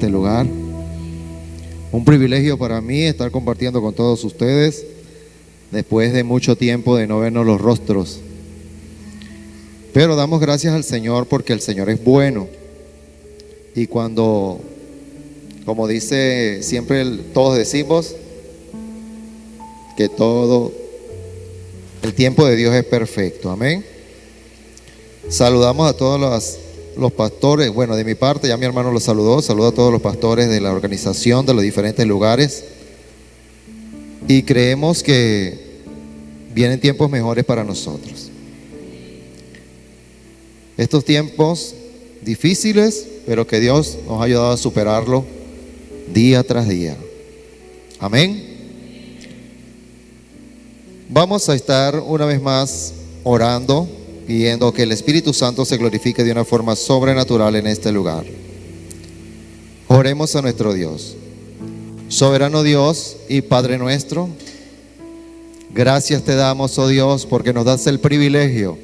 este lugar. Un privilegio para mí estar compartiendo con todos ustedes después de mucho tiempo de no vernos los rostros. Pero damos gracias al Señor porque el Señor es bueno. Y cuando, como dice siempre, todos decimos que todo el tiempo de Dios es perfecto. Amén. Saludamos a todos los pastores. Bueno, de mi parte ya mi hermano los saludó. Saludo a todos los pastores de la organización de los diferentes lugares. Y creemos que vienen tiempos mejores para nosotros. Estos tiempos difíciles, pero que Dios nos ha ayudado a superarlo día tras día. Amén. Vamos a estar una vez más orando, pidiendo que el Espíritu Santo se glorifique de una forma sobrenatural en este lugar. Oremos a nuestro Dios. Soberano Dios y Padre nuestro, gracias te damos, oh Dios, porque nos das el privilegio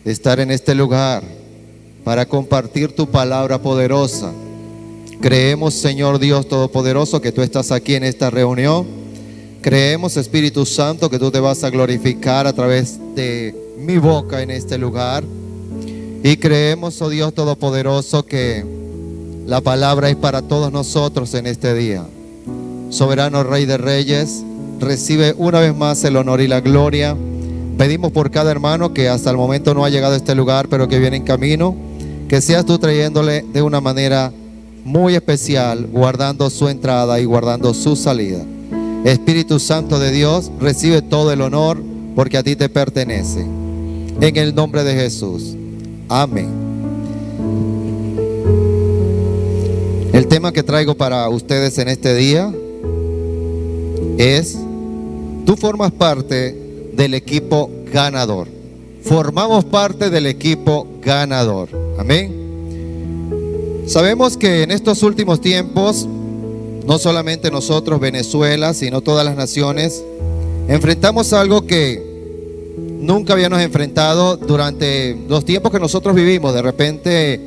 de estar en este lugar para compartir tu palabra poderosa. Creemos, Señor Dios Todopoderoso, que tú estás aquí en esta reunión. Creemos, Espíritu Santo, que tú te vas a glorificar a través de mi boca en este lugar. Y creemos, oh Dios Todopoderoso, que la palabra es para todos nosotros en este día. Soberano Rey de Reyes, recibe una vez más el honor y la gloria. Pedimos por cada hermano que hasta el momento no ha llegado a este lugar, pero que viene en camino, que seas tú trayéndole de una manera muy especial, guardando su entrada y guardando su salida. Espíritu Santo de Dios, recibe todo el honor porque a ti te pertenece. En el nombre de Jesús. Amén. El tema que traigo para ustedes en este día es: tú formas parte del equipo ganador. Formamos parte del equipo ganador. Amén. Sabemos que en estos últimos tiempos, no solamente nosotros, Venezuela, sino todas las naciones, enfrentamos algo que nunca habíamos enfrentado durante los tiempos que nosotros vivimos. De repente,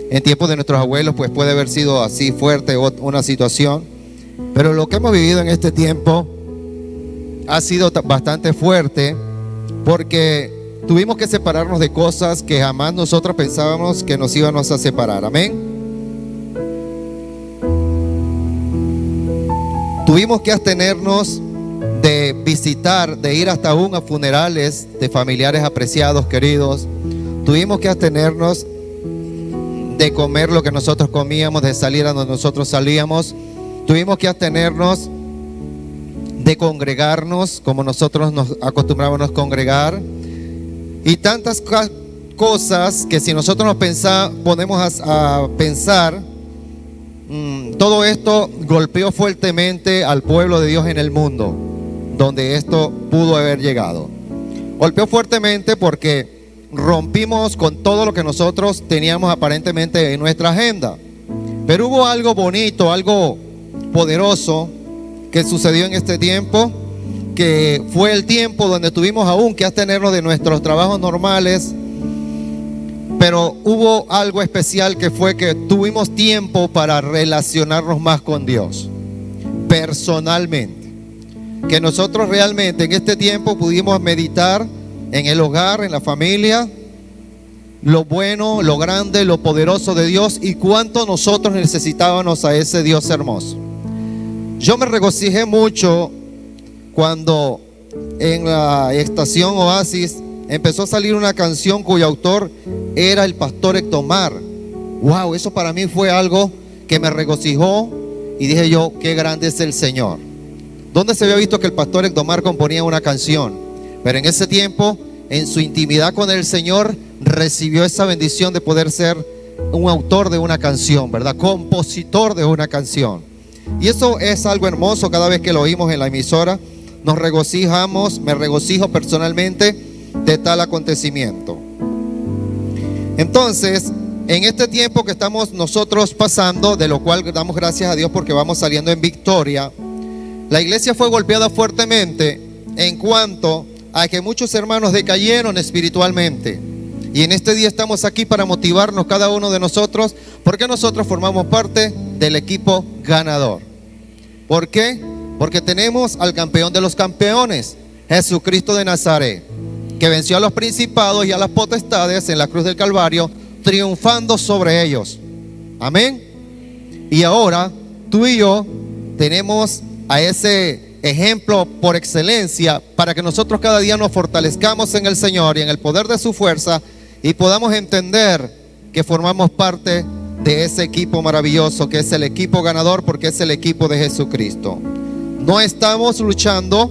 en tiempos de nuestros abuelos, pues puede haber sido así fuerte una situación, pero lo que hemos vivido en este tiempo ha sido bastante fuerte, porque tuvimos que separarnos de cosas que jamás nosotros pensábamos que nos íbamos a separar. Amén. Tuvimos que abstenernos de visitar, de ir hasta aún a funerales de familiares apreciados, queridos. Tuvimos que abstenernos de comer lo que nosotros comíamos, de salir a donde nosotros salíamos. Tuvimos que abstenernos de congregarnos como nosotros nos acostumbrábamos a congregar. Y tantas cosas que si nosotros nos ponemos a pensar, todo esto golpeó fuertemente al pueblo de Dios en el mundo, donde esto pudo haber llegado. Golpeó fuertemente porque rompimos con todo lo que nosotros teníamos aparentemente en nuestra agenda. Pero hubo algo bonito, algo poderoso que sucedió en este tiempo, que fue el tiempo donde tuvimos aún que abstenernos de nuestros trabajos normales. Pero hubo algo especial, que fue que tuvimos tiempo para relacionarnos más con Dios personalmente. Que nosotros realmente en este tiempo pudimos meditar en el hogar, en la familia, lo bueno, lo grande, lo poderoso de Dios y cuánto nosotros necesitábamos a ese Dios hermoso. Yo me regocijé mucho cuando en la estación Oasis empezó a salir una canción cuyo autor era el pastor Ectomar. Wow, eso para mí fue algo que me regocijó y dije yo, qué grande es el Señor. ¿Dónde se había visto que el pastor Ectomar componía una canción? Pero en ese tiempo, en su intimidad con el Señor, recibió esa bendición de poder ser un autor de una canción, ¿verdad? Compositor de una canción. Y eso es algo hermoso. Cada vez que lo oímos en la emisora, nos regocijamos, me regocijo personalmente de tal acontecimiento. Entonces, en este tiempo que estamos nosotros pasando, de lo cual damos gracias a Dios porque vamos saliendo en victoria, la iglesia fue golpeada fuertemente en cuanto a que muchos hermanos decayeron espiritualmente. Y en este día estamos aquí para motivarnos cada uno de nosotros, porque nosotros formamos parte del equipo ganador. ¿Por qué? Porque tenemos al campeón de los campeones, Jesucristo de Nazaret, que venció a los principados y a las potestades en la cruz del Calvario, triunfando sobre ellos. Amén. Y ahora tú y yo tenemos a ese ejemplo por excelencia para que nosotros cada día nos fortalezcamos en el Señor y en el poder de su fuerza y podamos entender que formamos parte de ese equipo maravilloso que es el equipo ganador, porque es el equipo de Jesucristo. No estamos luchando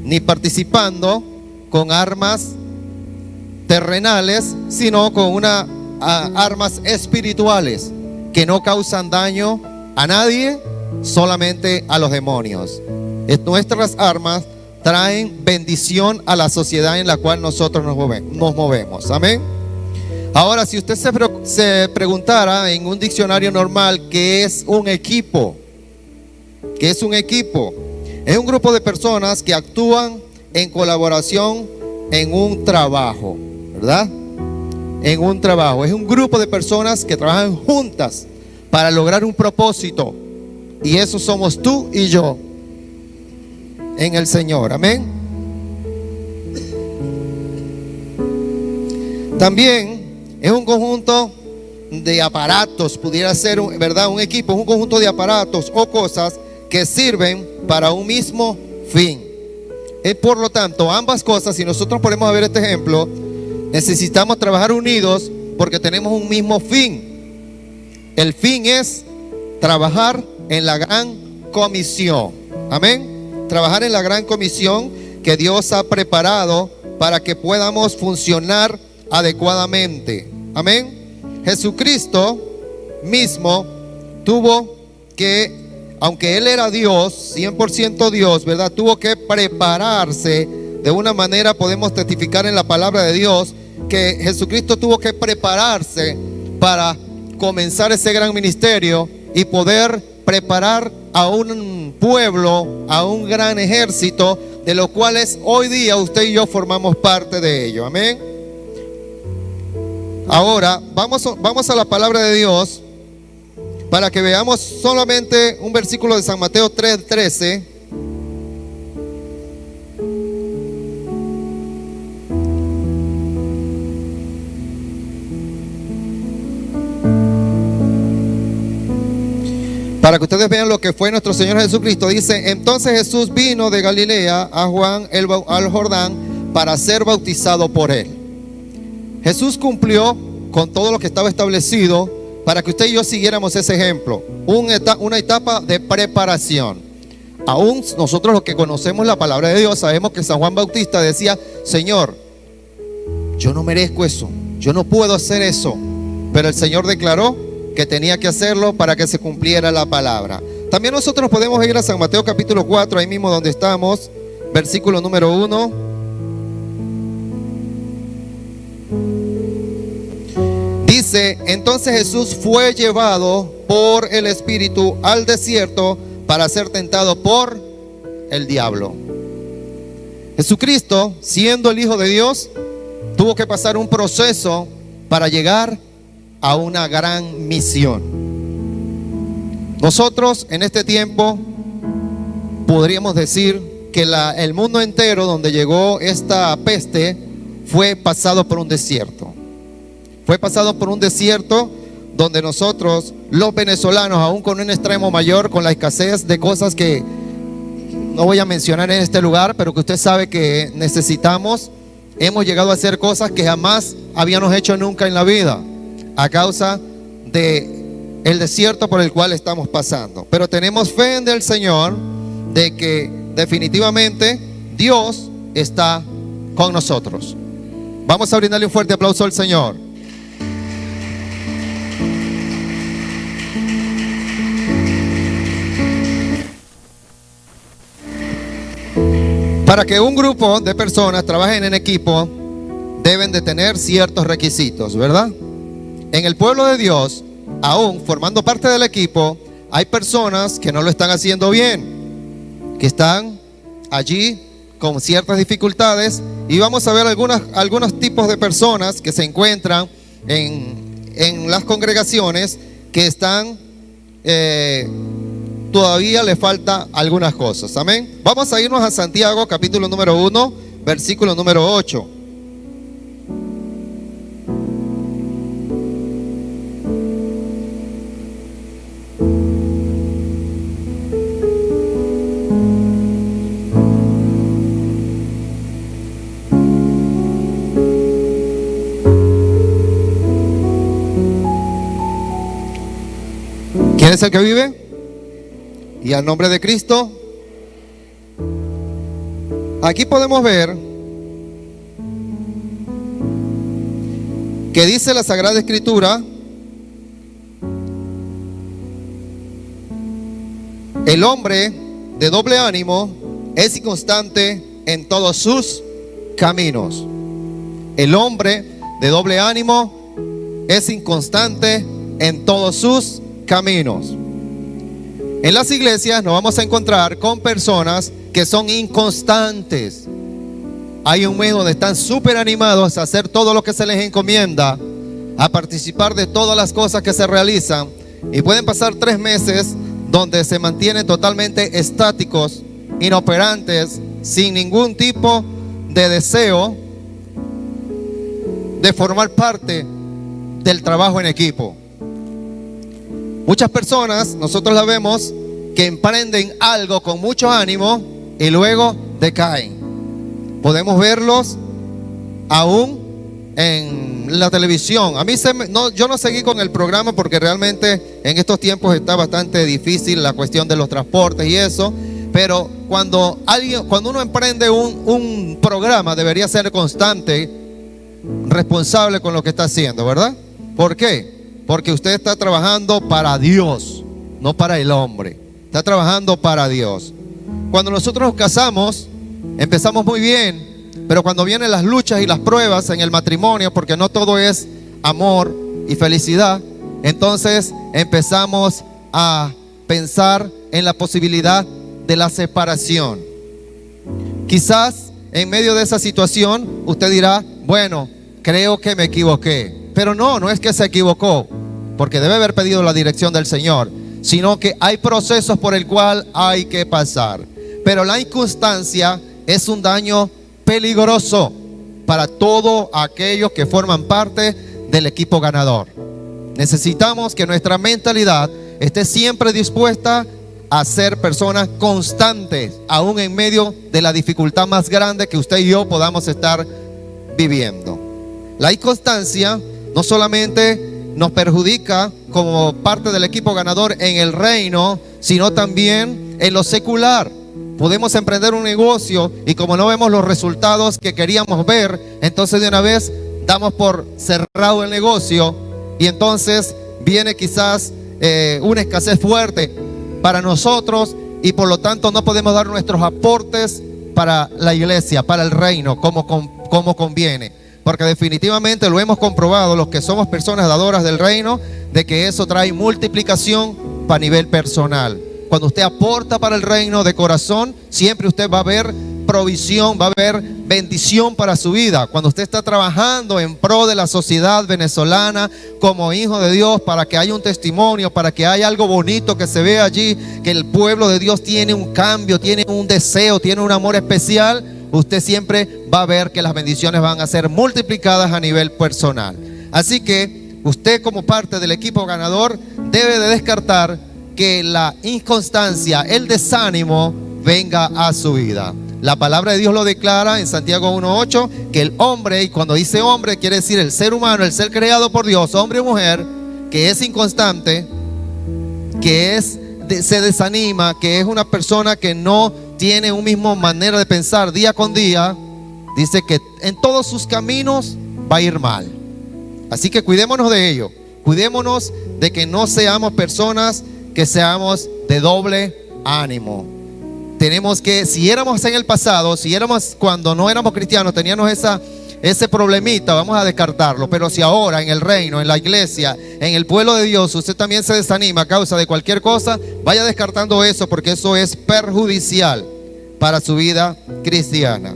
ni participando con armas terrenales, sino con armas espirituales que no causan daño a nadie, solamente a los demonios. Nuestras armas traen bendición a la sociedad en la cual nosotros nos movemos. Amén. Ahora, si usted se preguntara en un diccionario normal ¿qué es un equipo? ¿Qué es un equipo? Es un grupo de personas que actúan en colaboración en un trabajo, ¿verdad? En un trabajo. Es un grupo de personas que trabajan juntas para lograr un propósito. Y eso somos tú y yo en el Señor. Amén. También es un conjunto de aparatos, pudiera ser, ¿verdad? Un equipo es un conjunto de aparatos o cosas que sirven para un mismo fin. Por lo tanto, ambas cosas, si nosotros ponemos a ver este ejemplo, necesitamos trabajar unidos porque tenemos un mismo fin. El fin es trabajar en la gran comisión. Amén. Trabajar en la gran comisión que Dios ha preparado para que podamos funcionar adecuadamente. Amén. Jesucristo mismo tuvo que, aunque Él era Dios, 100% Dios, ¿verdad? Tuvo que prepararse. De una manera podemos testificar en la palabra de Dios que Jesucristo tuvo que prepararse para comenzar ese gran ministerio y poder preparar a un pueblo, a un gran ejército, de los cuales hoy día usted y yo formamos parte de ello. Amén. Ahora vamos a la palabra de Dios para que veamos solamente un versículo de San Mateo 3:13. Para que ustedes vean lo que fue nuestro Señor Jesucristo. Dice: entonces Jesús vino de Galilea a Juan al Jordán para ser bautizado por él. Jesús cumplió con todo lo que estaba establecido para que usted y yo siguiéramos ese ejemplo. Una etapa de preparación. Aún nosotros los que conocemos la palabra de Dios sabemos que San Juan Bautista decía: Señor, yo no merezco eso, yo no puedo hacer eso. Pero el Señor declaró que tenía que hacerlo para que se cumpliera la palabra. También nosotros podemos ir a San Mateo capítulo 4, ahí mismo donde estamos, versículo número 1. Dice: entonces Jesús fue llevado por el Espíritu al desierto para ser tentado por el diablo. Jesucristo, siendo el Hijo de Dios, tuvo que pasar un proceso para llegar a una gran misión. Nosotros en este tiempo podríamos decir que el mundo entero donde llegó esta peste fue pasado por un desierto. Fue pasado por un desierto donde nosotros, los venezolanos, aún con un extremo mayor, con la escasez de cosas que no voy a mencionar en este lugar, pero que usted sabe que necesitamos, hemos llegado a hacer cosas que jamás habíamos hecho nunca en la vida, a causa de el desierto por el cual estamos pasando. Pero tenemos fe en el Señor de que definitivamente Dios está con nosotros. Vamos a brindarle un fuerte aplauso al Señor. Para que un grupo de personas trabajen en equipo, deben de tener ciertos requisitos, ¿verdad? En el pueblo de Dios, aún formando parte del equipo, hay personas que no lo están haciendo bien, que están allí con ciertas dificultades, y vamos a ver algunos tipos de personas que se encuentran en las congregaciones que están todavía le falta algunas cosas. Amén. Vamos a irnos a Santiago, capítulo número 1, versículo número 8. ¿Quién es el que vive? Y al nombre de Cristo. Aquí podemos ver que dice la Sagrada Escritura: el hombre de doble ánimo es inconstante en todos sus caminos. El hombre de doble ánimo es inconstante en todos sus caminos. En las iglesias nos vamos a encontrar con personas que son inconstantes. Hay un mes donde están súper animados a hacer todo lo que se les encomienda, a participar de todas las cosas que se realizan, y pueden pasar 3 meses donde se mantienen totalmente estáticos, inoperantes, sin ningún tipo de deseo de formar parte del trabajo en equipo. Muchas personas, nosotros la vemos, que emprenden algo con mucho ánimo y luego decaen. Podemos verlos aún en la televisión. A mí yo no seguí con el programa porque realmente en estos tiempos está bastante difícil la cuestión de los transportes y eso. Pero cuando uno emprende un programa, debería ser constante, responsable con lo que está haciendo, ¿verdad? ¿Por qué? Porque usted está trabajando para Dios, no para el hombre. Está trabajando para Dios. Cuando nosotros nos casamos, empezamos muy bien, pero cuando vienen las luchas y las pruebas en el matrimonio, porque no todo es amor y felicidad, entonces empezamos a pensar en la posibilidad de la separación. Quizás en medio de esa situación usted dirá: bueno, creo que me equivoqué. Pero no es que se equivocó, porque debe haber pedido la dirección del Señor, sino que hay procesos por el cual hay que pasar. Pero la inconstancia es un daño peligroso para todos aquellos que forman parte del equipo ganador. Necesitamos que nuestra mentalidad esté siempre dispuesta a ser personas constantes, aún en medio de la dificultad más grande que usted y yo podamos estar viviendo. La inconstancia no solamente nos perjudica como parte del equipo ganador en el reino, sino también en lo secular. Podemos emprender un negocio y como no vemos los resultados que queríamos ver, entonces de una vez damos por cerrado el negocio y entonces viene quizás una escasez fuerte para nosotros y por lo tanto no podemos dar nuestros aportes para la iglesia, para el reino, como conviene. Porque definitivamente lo hemos comprobado los que somos personas dadoras del reino, de que eso trae multiplicación para nivel personal. Cuando usted aporta para el reino de corazón, siempre usted va a ver provisión, va a haber bendición para su vida. Cuando usted está trabajando en pro de la sociedad venezolana como hijo de Dios, para que haya un testimonio, para que haya algo bonito que se vea allí, que el pueblo de Dios tiene un cambio, tiene un deseo, tiene un amor especial, usted siempre va a ver que las bendiciones van a ser multiplicadas a nivel personal. Así que usted, como parte del equipo ganador, debe de descartar que la inconstancia, el desánimo venga a su vida. La palabra de Dios lo declara en Santiago 1:8, que el hombre, y cuando dice hombre quiere decir el ser humano, el ser creado por Dios, hombre o mujer, que es inconstante, que se desanima, que es una persona que no tiene una misma manera de pensar día con día, dice que en todos sus caminos va a ir mal. Así que cuidémonos de ello, cuidémonos de que no seamos personas que seamos de doble ánimo. Tenemos que, si éramos en el pasado, si éramos cuando no éramos cristianos, teníamos ese problemita, vamos a descartarlo. Pero si ahora en el reino, en la iglesia, en el pueblo de Dios, usted también se desanima a causa de cualquier cosa, vaya descartando eso, porque eso es perjudicial para su vida cristiana.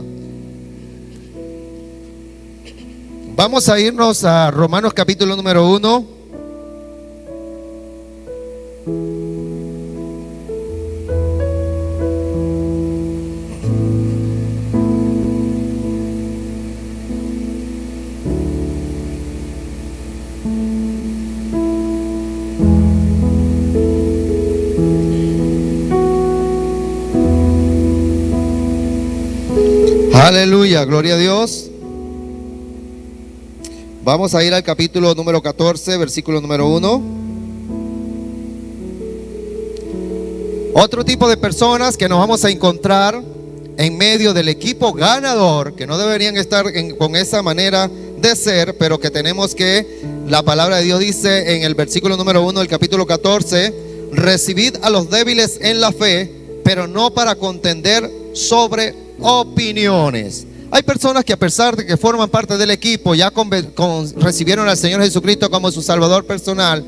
Vamos a irnos a Romanos capítulo número 1. Aleluya, gloria a Dios. Vamos a ir al capítulo número 14, versículo número 1. Otro tipo de personas que nos vamos a encontrar en medio del equipo ganador, que no deberían estar con esa manera de ser, pero que tenemos que, la palabra de Dios dice en el versículo número 1 del capítulo 14, recibid a los débiles en la fe, pero no para contender sobre opiniones. Hay personas que, a pesar de que forman parte del equipo, ya recibieron al Señor Jesucristo como su Salvador personal,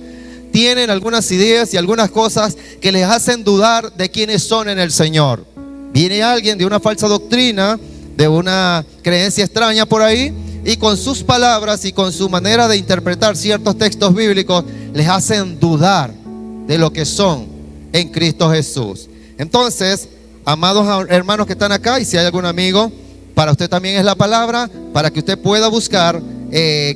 tienen algunas ideas y algunas cosas que les hacen dudar de quiénes son en el Señor. Viene alguien de una falsa doctrina, de una creencia extraña por ahí, y con sus palabras y con su manera de interpretar ciertos textos bíblicos les hacen dudar de lo que son en Cristo Jesús. Entonces, amados hermanos que están acá, y si hay algún amigo, para usted también es la palabra, para que usted pueda buscar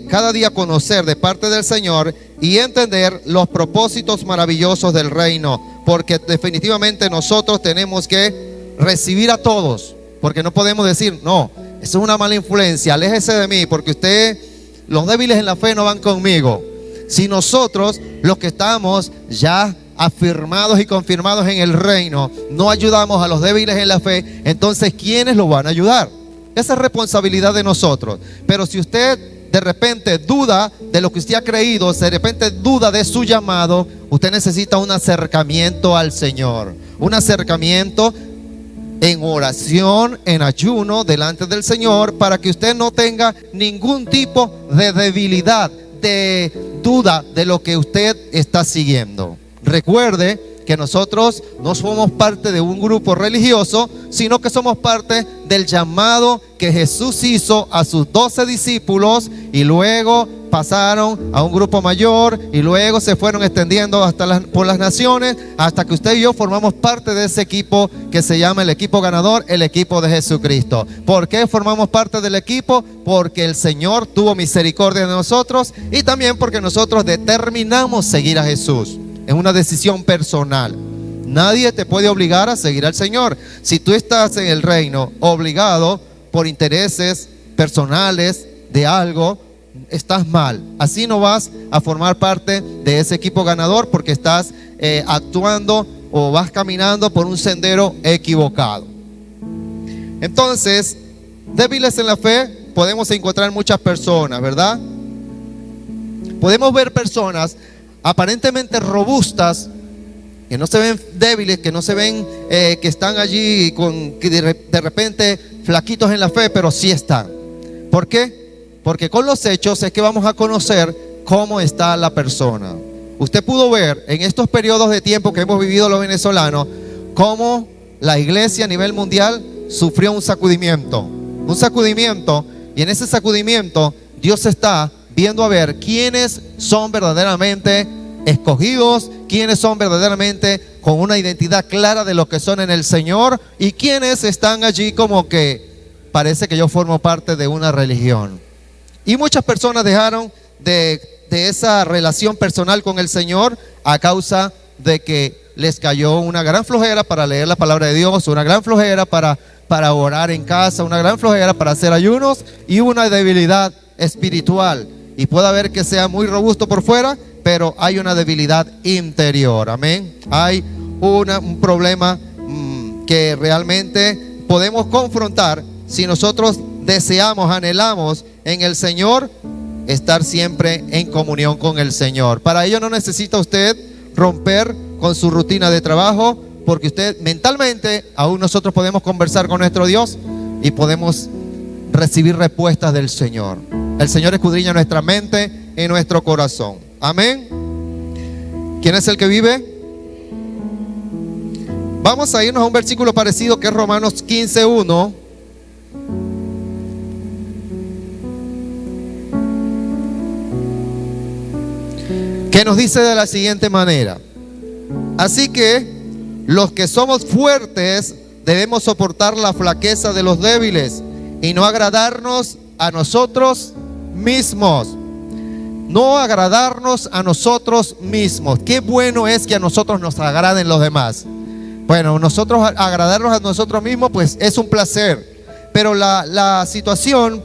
cada día conocer de parte del Señor y entender los propósitos maravillosos del reino, porque definitivamente nosotros tenemos que recibir a todos, porque no podemos decir, no, eso es una mala influencia, aléjese de mí, porque usted, los débiles en la fe no van conmigo. Si nosotros, los que estamos ya afirmados y confirmados en el reino, no ayudamos a los débiles en la fe, entonces ¿quiénes lo van a ayudar? Esa es responsabilidad de nosotros. Pero si usted de repente duda de lo que usted ha creído, de repente duda de su llamado, usted necesita un acercamiento al Señor, un acercamiento en oración, en ayuno delante del Señor, para que usted no tenga ningún tipo de debilidad, de duda de lo que usted está siguiendo. Recuerde que nosotros no somos parte de un grupo religioso, sino que somos parte del llamado que Jesús hizo a sus 12 discípulos, y luego pasaron a un grupo mayor, y luego se fueron extendiendo por las naciones, hasta que usted y yo formamos parte de ese equipo que se llama el equipo ganador, el equipo de Jesucristo. ¿Por qué formamos parte del equipo? Porque el Señor tuvo misericordia de nosotros, y también porque nosotros determinamos seguir a Jesús. Es una decisión personal. Nadie te puede obligar a seguir al Señor. Si tú estás en el reino obligado por intereses personales de algo, estás mal. Así no vas a formar parte de ese equipo ganador, porque estás actuando o vas caminando por un sendero equivocado. Entonces, débiles en la fe podemos encontrar muchas personas, ¿verdad? Podemos ver personas aparentemente robustas, que no se ven débiles, que no se ven que están allí que de repente flaquitos en la fe, pero sí están. ¿Por qué? Porque con los hechos es que vamos a conocer cómo está la persona. Usted pudo ver en estos periodos de tiempo que hemos vivido los venezolanos, cómo la iglesia a nivel mundial sufrió un sacudimiento, y en ese sacudimiento Dios está viendo a ver quiénes son verdaderamente escogidos, quiénes son verdaderamente con una identidad clara de lo que son en el Señor, y quiénes están allí como que parece que yo formo parte de una religión. Y muchas personas dejaron de esa relación personal con el Señor a causa de que les cayó una gran flojera para leer la palabra de Dios, una gran flojera para orar en casa, una gran flojera para hacer ayunos, y una debilidad espiritual. Y puede haber que sea muy robusto por fuera, pero hay una debilidad interior. Amén. Hay un problema que realmente podemos confrontar si nosotros deseamos, anhelamos en el Señor estar siempre en comunión con el Señor. Para ello no necesita usted romper con su rutina de trabajo, porque usted mentalmente, aún nosotros podemos conversar con nuestro Dios y podemos recibir respuestas del Señor. El Señor escudriña nuestra mente y nuestro corazón. Amén. ¿Quién es el que vive? Vamos a irnos a un versículo parecido, que es Romanos 15:1. Que nos dice de la siguiente manera: así que los que somos fuertes debemos soportar la flaqueza de los débiles y no agradarnos a nosotros mismos. No agradarnos a nosotros mismos. Qué bueno es que a nosotros nos agraden los demás. Bueno, nosotros agradarnos a nosotros mismos pues es un placer, Pero la situación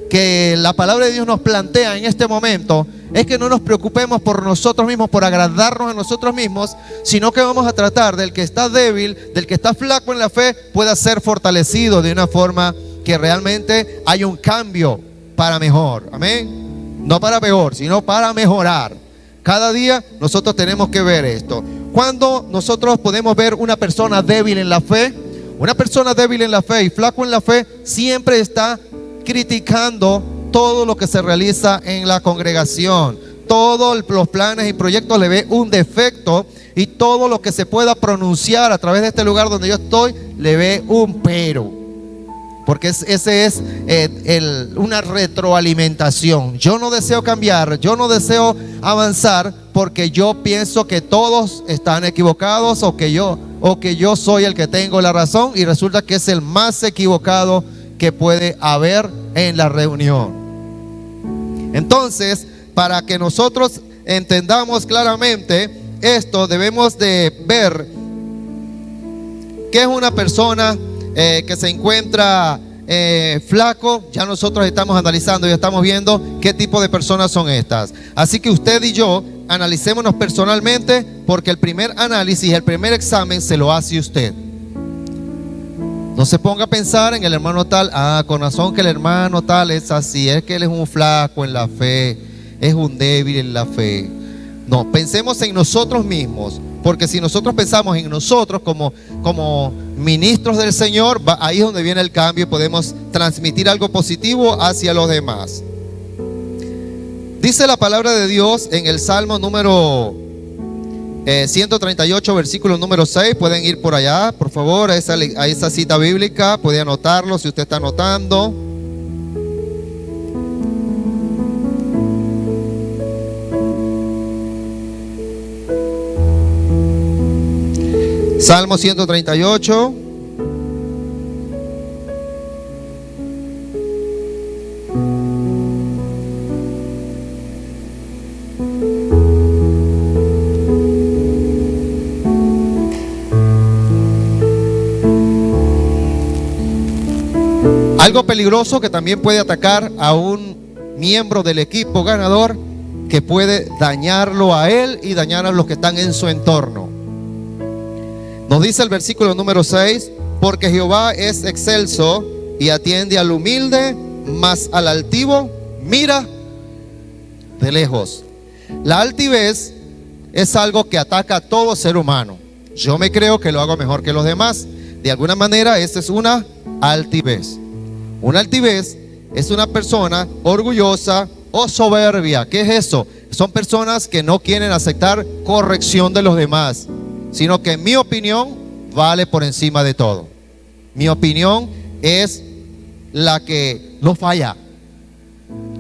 que la palabra de Dios nos plantea en este momento es que no nos preocupemos por nosotros mismos, por agradarnos a nosotros mismos, sino que vamos a tratar del que está débil, del que está flaco en la fe, pueda ser fortalecido de una forma que realmente haya un cambio para mejor. Amén. No para peor, sino para mejorar. Cada día nosotros tenemos que ver esto. Cuando nosotros podemos ver una persona débil en la fe, una persona débil en la fe y flaco en la fe siempre está criticando todo lo que se realiza en la congregación. Todos los planes y proyectos le ve un defecto, y todo lo que se pueda pronunciar a través de este lugar donde yo estoy le ve un pero. Porque ese es una retroalimentación. Yo no deseo cambiar, yo no deseo avanzar porque yo pienso que todos están equivocados o que yo soy el que tengo la razón, y resulta que es el más equivocado que puede haber en la reunión. Entonces, para que nosotros entendamos claramente esto, debemos de ver qué es una persona que se encuentra flaco. Ya nosotros estamos analizando y estamos viendo qué tipo de personas son estas. Así que usted y yo analicémonos personalmente, porque el primer análisis, el primer examen se lo hace usted. No se ponga a pensar en el hermano tal. Con razón que el hermano tal es así, es que él es un flaco en la fe, es un débil en la fe. No, pensemos en nosotros mismos, porque si nosotros pensamos en nosotros como ministros del Señor, ahí es donde viene el cambio y podemos transmitir algo positivo hacia los demás. Dice la palabra de Dios en el Salmo número 138, versículo número 6. Pueden ir por allá, por favor, a esa cita bíblica. Puede anotarlo si usted está anotando. Salmo 138. Algo peligroso que también puede atacar a un miembro del equipo ganador, que puede dañarlo a él y dañar a los que están en su entorno. Nos dice el versículo número 6: porque Jehová es excelso y atiende al humilde, mas al altivo mira de lejos. La altivez es algo que ataca a todo ser humano. Yo me creo que lo hago mejor que los demás. De alguna manera, esa es una altivez. Una altivez es una persona orgullosa o soberbia. ¿Qué es eso? Son personas que no quieren aceptar corrección de los demás, sino que mi opinión vale por encima de todo. Mi opinión es la que no falla.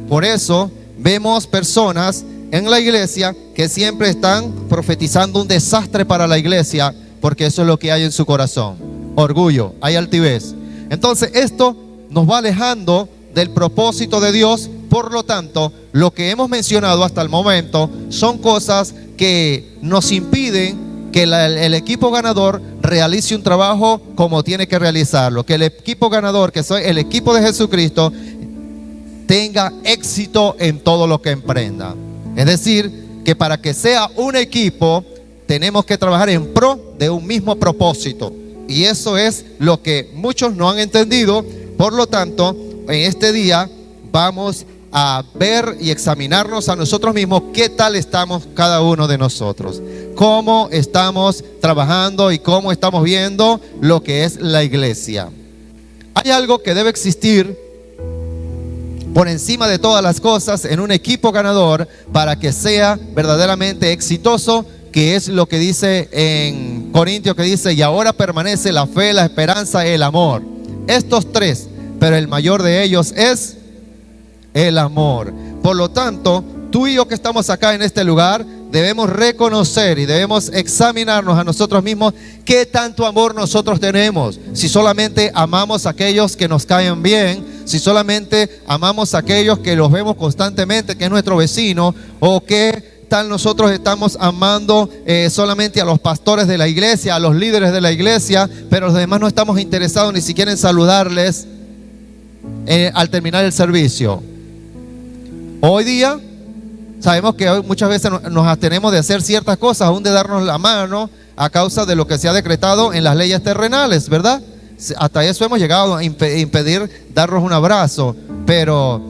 Por eso vemos personas en la iglesia que siempre están profetizando un desastre para la iglesia, porque eso es lo que hay en su corazón: orgullo, hay altivez. Entonces esto nos va alejando del propósito de Dios. Por lo tanto, lo que hemos mencionado hasta el momento son cosas que nos impiden que el equipo ganador realice un trabajo como tiene que realizarlo, que el equipo ganador, que soy el equipo de Jesucristo, tenga éxito en todo lo que emprenda. Es decir, que para que sea un equipo tenemos que trabajar en pro de un mismo propósito, y eso es lo que muchos no han entendido. Por lo tanto, en este día vamos a ver y examinarnos a nosotros mismos, qué tal estamos cada uno de nosotros, cómo estamos trabajando y cómo estamos viendo lo que es la iglesia. Hay algo que debe existir por encima de todas las cosas en un equipo ganador para que sea verdaderamente exitoso, que es lo que dice en Corintios, que dice: y ahora permanece la fe, la esperanza, el amor. Estos tres, pero el mayor de ellos es el amor. Por lo tanto, tú y yo que estamos acá en este lugar debemos reconocer y debemos examinarnos a nosotros mismos qué tanto amor nosotros tenemos. Si solamente amamos a aquellos que nos caen bien, si solamente amamos a aquellos que los vemos constantemente, que es nuestro vecino, o qué tal nosotros estamos amando solamente a los pastores de la iglesia, a los líderes de la iglesia, pero los demás no estamos interesados ni siquiera en saludarles. al terminar el servicio. Hoy día sabemos que hoy muchas veces nos abstenemos de hacer ciertas cosas, aún de darnos la mano, a causa de lo que se ha decretado en las leyes terrenales, ¿verdad? Hasta eso hemos llegado a impedir darnos un abrazo. Pero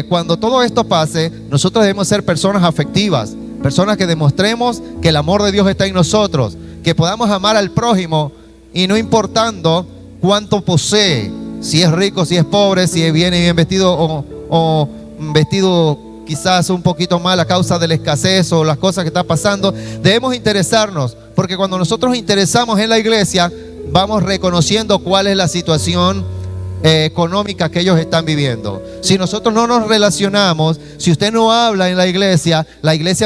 cuando todo esto pase, nosotros debemos ser personas afectivas, personas que demostremos que el amor de Dios está en nosotros, que podamos amar al prójimo y no importando cuánto posee, si es rico, si es pobre, si viene bien vestido o vestido quizás un poquito mal a causa de la escasez o las cosas que están pasando. Debemos interesarnos, porque cuando nosotros interesamos en la iglesia, vamos reconociendo cuál es la situación económica que ellos están viviendo. Si nosotros no nos relacionamos, si usted no habla en la iglesia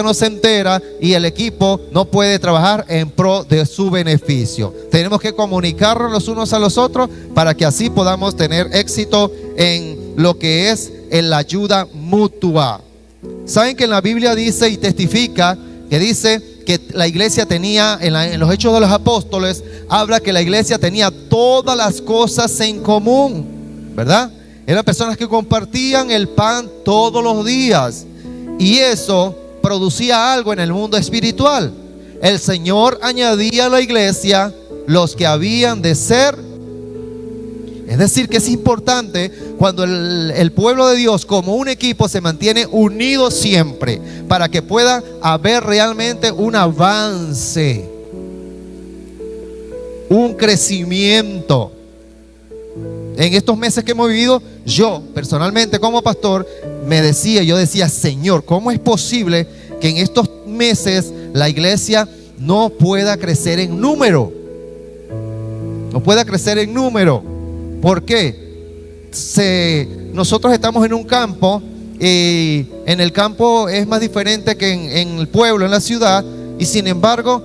no se entera y el equipo no puede trabajar en pro de su beneficio. Tenemos que comunicarnos los unos a los otros para que así podamos tener éxito en lo que es en la ayuda mutua. Saben que en la Biblia dice y testifica que dice que la iglesia tenía, en los Hechos de los Apóstoles, habla que la iglesia tenía todas las cosas en común, ¿verdad? Eran personas que compartían el pan todos los días, y eso producía algo en el mundo espiritual. El Señor añadía a la iglesia los que habían de ser. Es decir, que es importante cuando el pueblo de Dios como un equipo se mantiene unido siempre, para que pueda haber realmente un avance, un crecimiento. En estos meses que hemos vivido, yo personalmente como pastor yo decía, Señor, ¿cómo es posible que en estos meses la iglesia no pueda crecer en número? No pueda crecer en número. ¿Por qué? Nosotros estamos en un campo, y en el campo es más diferente que en el pueblo, en la ciudad, y sin embargo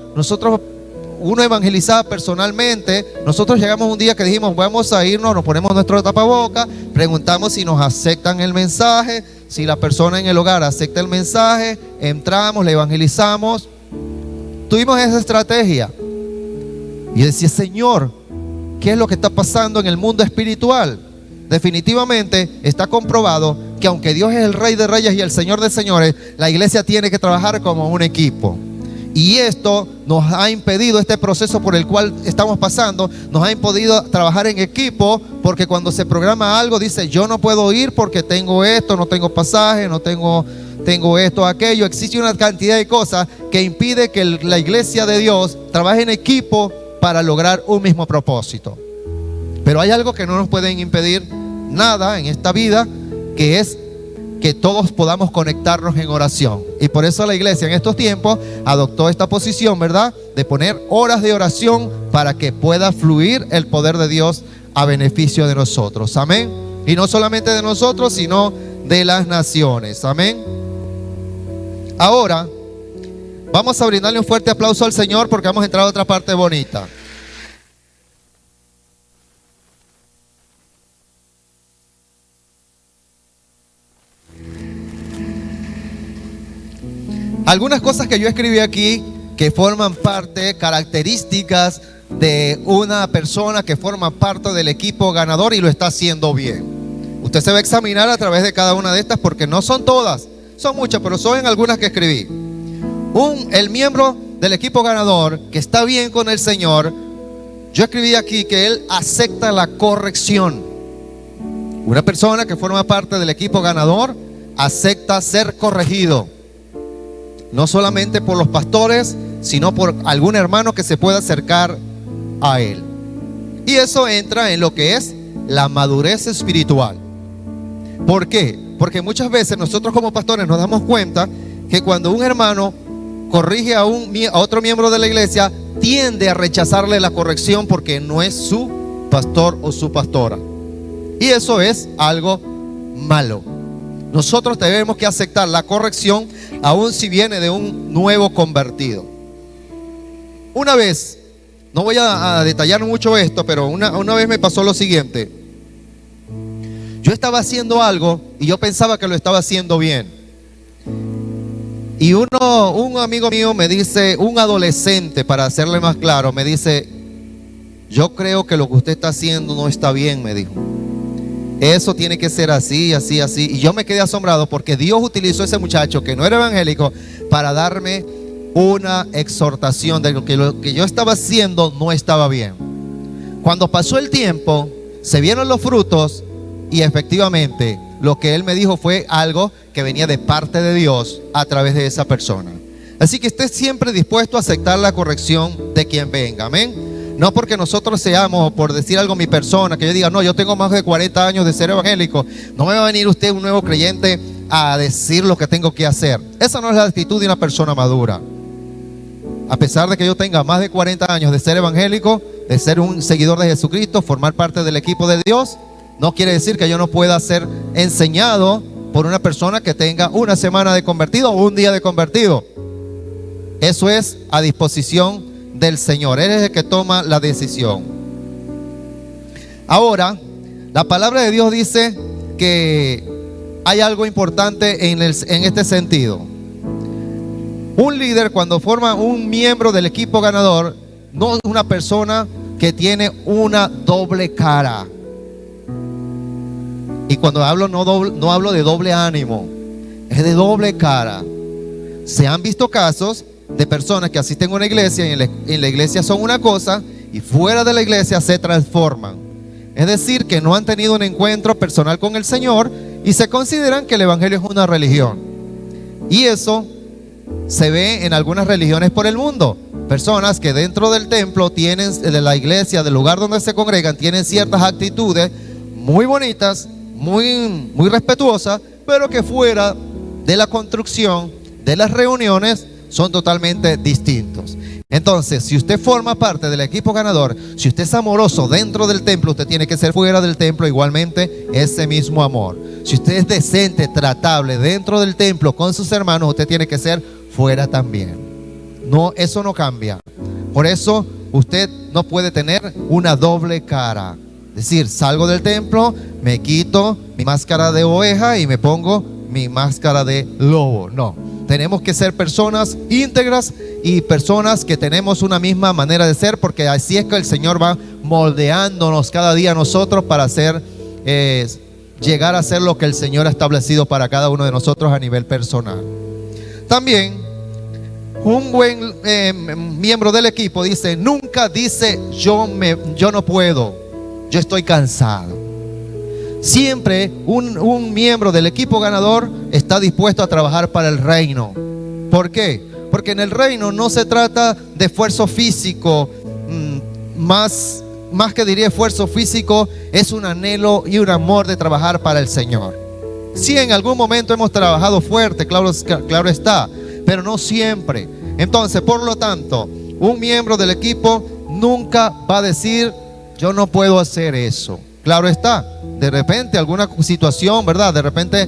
uno evangelizaba personalmente. Nosotros llegamos un día que dijimos, vamos a irnos, nos ponemos nuestro tapaboca, preguntamos si nos aceptan el mensaje, si la persona en el hogar acepta el mensaje, entramos, le evangelizamos. Tuvimos esa estrategia. Y decía, Señor, ¿qué es lo que está pasando en el mundo espiritual? Definitivamente está comprobado que aunque Dios es el Rey de Reyes y el Señor de Señores, la iglesia tiene que trabajar como un equipo. Y esto nos ha impedido, este proceso por el cual estamos pasando, nos ha impedido trabajar en equipo, porque cuando se programa algo, dice, yo no puedo ir porque tengo esto, no tengo pasaje, no tengo esto, aquello. Existe una cantidad de cosas que impide que la iglesia de Dios trabaje en equipo para lograr un mismo propósito. Pero hay algo que no nos pueden impedir nada en esta vida, que es que todos podamos conectarnos en oración. Y por eso la iglesia en estos tiempos adoptó esta posición, ¿verdad?, de poner horas de oración para que pueda fluir el poder de Dios a beneficio de nosotros. Amén. Y no solamente de nosotros, sino de las naciones. Amén. Ahora vamos a brindarle un fuerte aplauso al Señor, porque vamos a entrar a otra parte bonita. Algunas cosas que yo escribí aquí que forman parte, características de una persona que forma parte del equipo ganador y lo está haciendo bien. Usted se va a examinar a través de cada una de estas, porque no son todas, son muchas, pero son algunas que escribí. El miembro del equipo ganador que está bien con el Señor, yo escribí aquí que él acepta la corrección. Una persona que forma parte del equipo ganador acepta ser corregido, no solamente por los pastores, sino por algún hermano que se pueda acercar a él. Y eso entra en lo que es la madurez espiritual. ¿Por qué? Porque muchas veces nosotros como pastores nos damos cuenta que cuando un hermano corrige a otro miembro de la iglesia, tiende a rechazarle la corrección porque no es su pastor o su pastora. Y eso es algo malo. Nosotros tenemos que aceptar la corrección, aun si viene de un nuevo convertido. Una vez, no voy a detallar mucho esto, pero una vez me pasó lo siguiente. Yo estaba haciendo algo y yo pensaba que lo estaba haciendo bien. Y un amigo mío me dice, un adolescente, para hacerle más claro, me dice, yo creo que lo que usted está haciendo no está bien, me dijo. Eso tiene que ser así, así, así. Y yo me quedé asombrado porque Dios utilizó a ese muchacho que no era evangélico para darme una exhortación de que lo que yo estaba haciendo no estaba bien. Cuando pasó el tiempo, se vieron los frutos y efectivamente lo que él me dijo fue algo que venía de parte de Dios a través de esa persona. Así que esté siempre dispuesto a aceptar la corrección de quien venga, amén. No porque nosotros seamos, por decir algo, mi persona, que yo diga, no, yo tengo más de 40 años de ser evangélico, no me va a venir usted, un nuevo creyente, a decir lo que tengo que hacer. Esa no es la actitud de una persona madura. A pesar de que yo tenga más de 40 años de ser evangélico, de ser un seguidor de Jesucristo, formar parte del equipo de Dios, no quiere decir que yo no pueda ser enseñado por una persona que tenga una semana de convertido o un día de convertido. Eso es a disposición del Señor. Él es el que toma la decisión. Ahora, la palabra de Dios dice que hay algo importante en este sentido. Un líder, cuando forma un miembro del equipo ganador, no es una persona que tiene una doble cara. Y cuando hablo no hablo de doble ánimo, es de doble cara. Se han visto casos de personas que asisten a una iglesia y en la iglesia son una cosa y fuera de la iglesia se transforman. Es decir, que no han tenido un encuentro personal con el Señor y se consideran que el evangelio es una religión. Y eso se ve en algunas religiones por el mundo. Personas que dentro del templo tienen, de la iglesia, del lugar donde se congregan, tienen ciertas actitudes muy bonitas, muy respetuosas, pero que fuera de la construcción, de las reuniones, son totalmente distintos. Entonces, si usted forma parte del equipo ganador, si usted es amoroso dentro del templo, usted tiene que ser fuera del templo igualmente ese mismo amor. Si usted es decente, tratable dentro del templo con sus hermanos, usted tiene que ser fuera también. No, eso no cambia. Por eso usted no puede tener una doble cara. Es decir, salgo del templo, me quito mi máscara de oveja y me pongo mi máscara de lobo. No. Tenemos que ser personas íntegras y personas que tenemos una misma manera de ser, porque así es que el Señor va moldeándonos cada día a nosotros para llegar a ser lo que el Señor ha establecido para cada uno de nosotros a nivel personal. También un buen miembro del equipo dice, nunca dice yo no puedo, yo estoy cansado. Siempre un miembro del equipo ganador está dispuesto a trabajar para el reino. ¿Por qué? Porque en el reino no se trata de esfuerzo físico, más que diría esfuerzo físico, es un anhelo y un amor de trabajar para el Señor. Sí, en algún momento hemos trabajado fuerte, claro está, pero no siempre. Entonces, por lo tanto, un miembro del equipo nunca va a decir, yo no puedo hacer eso. Claro está, de repente alguna situación, ¿verdad? De repente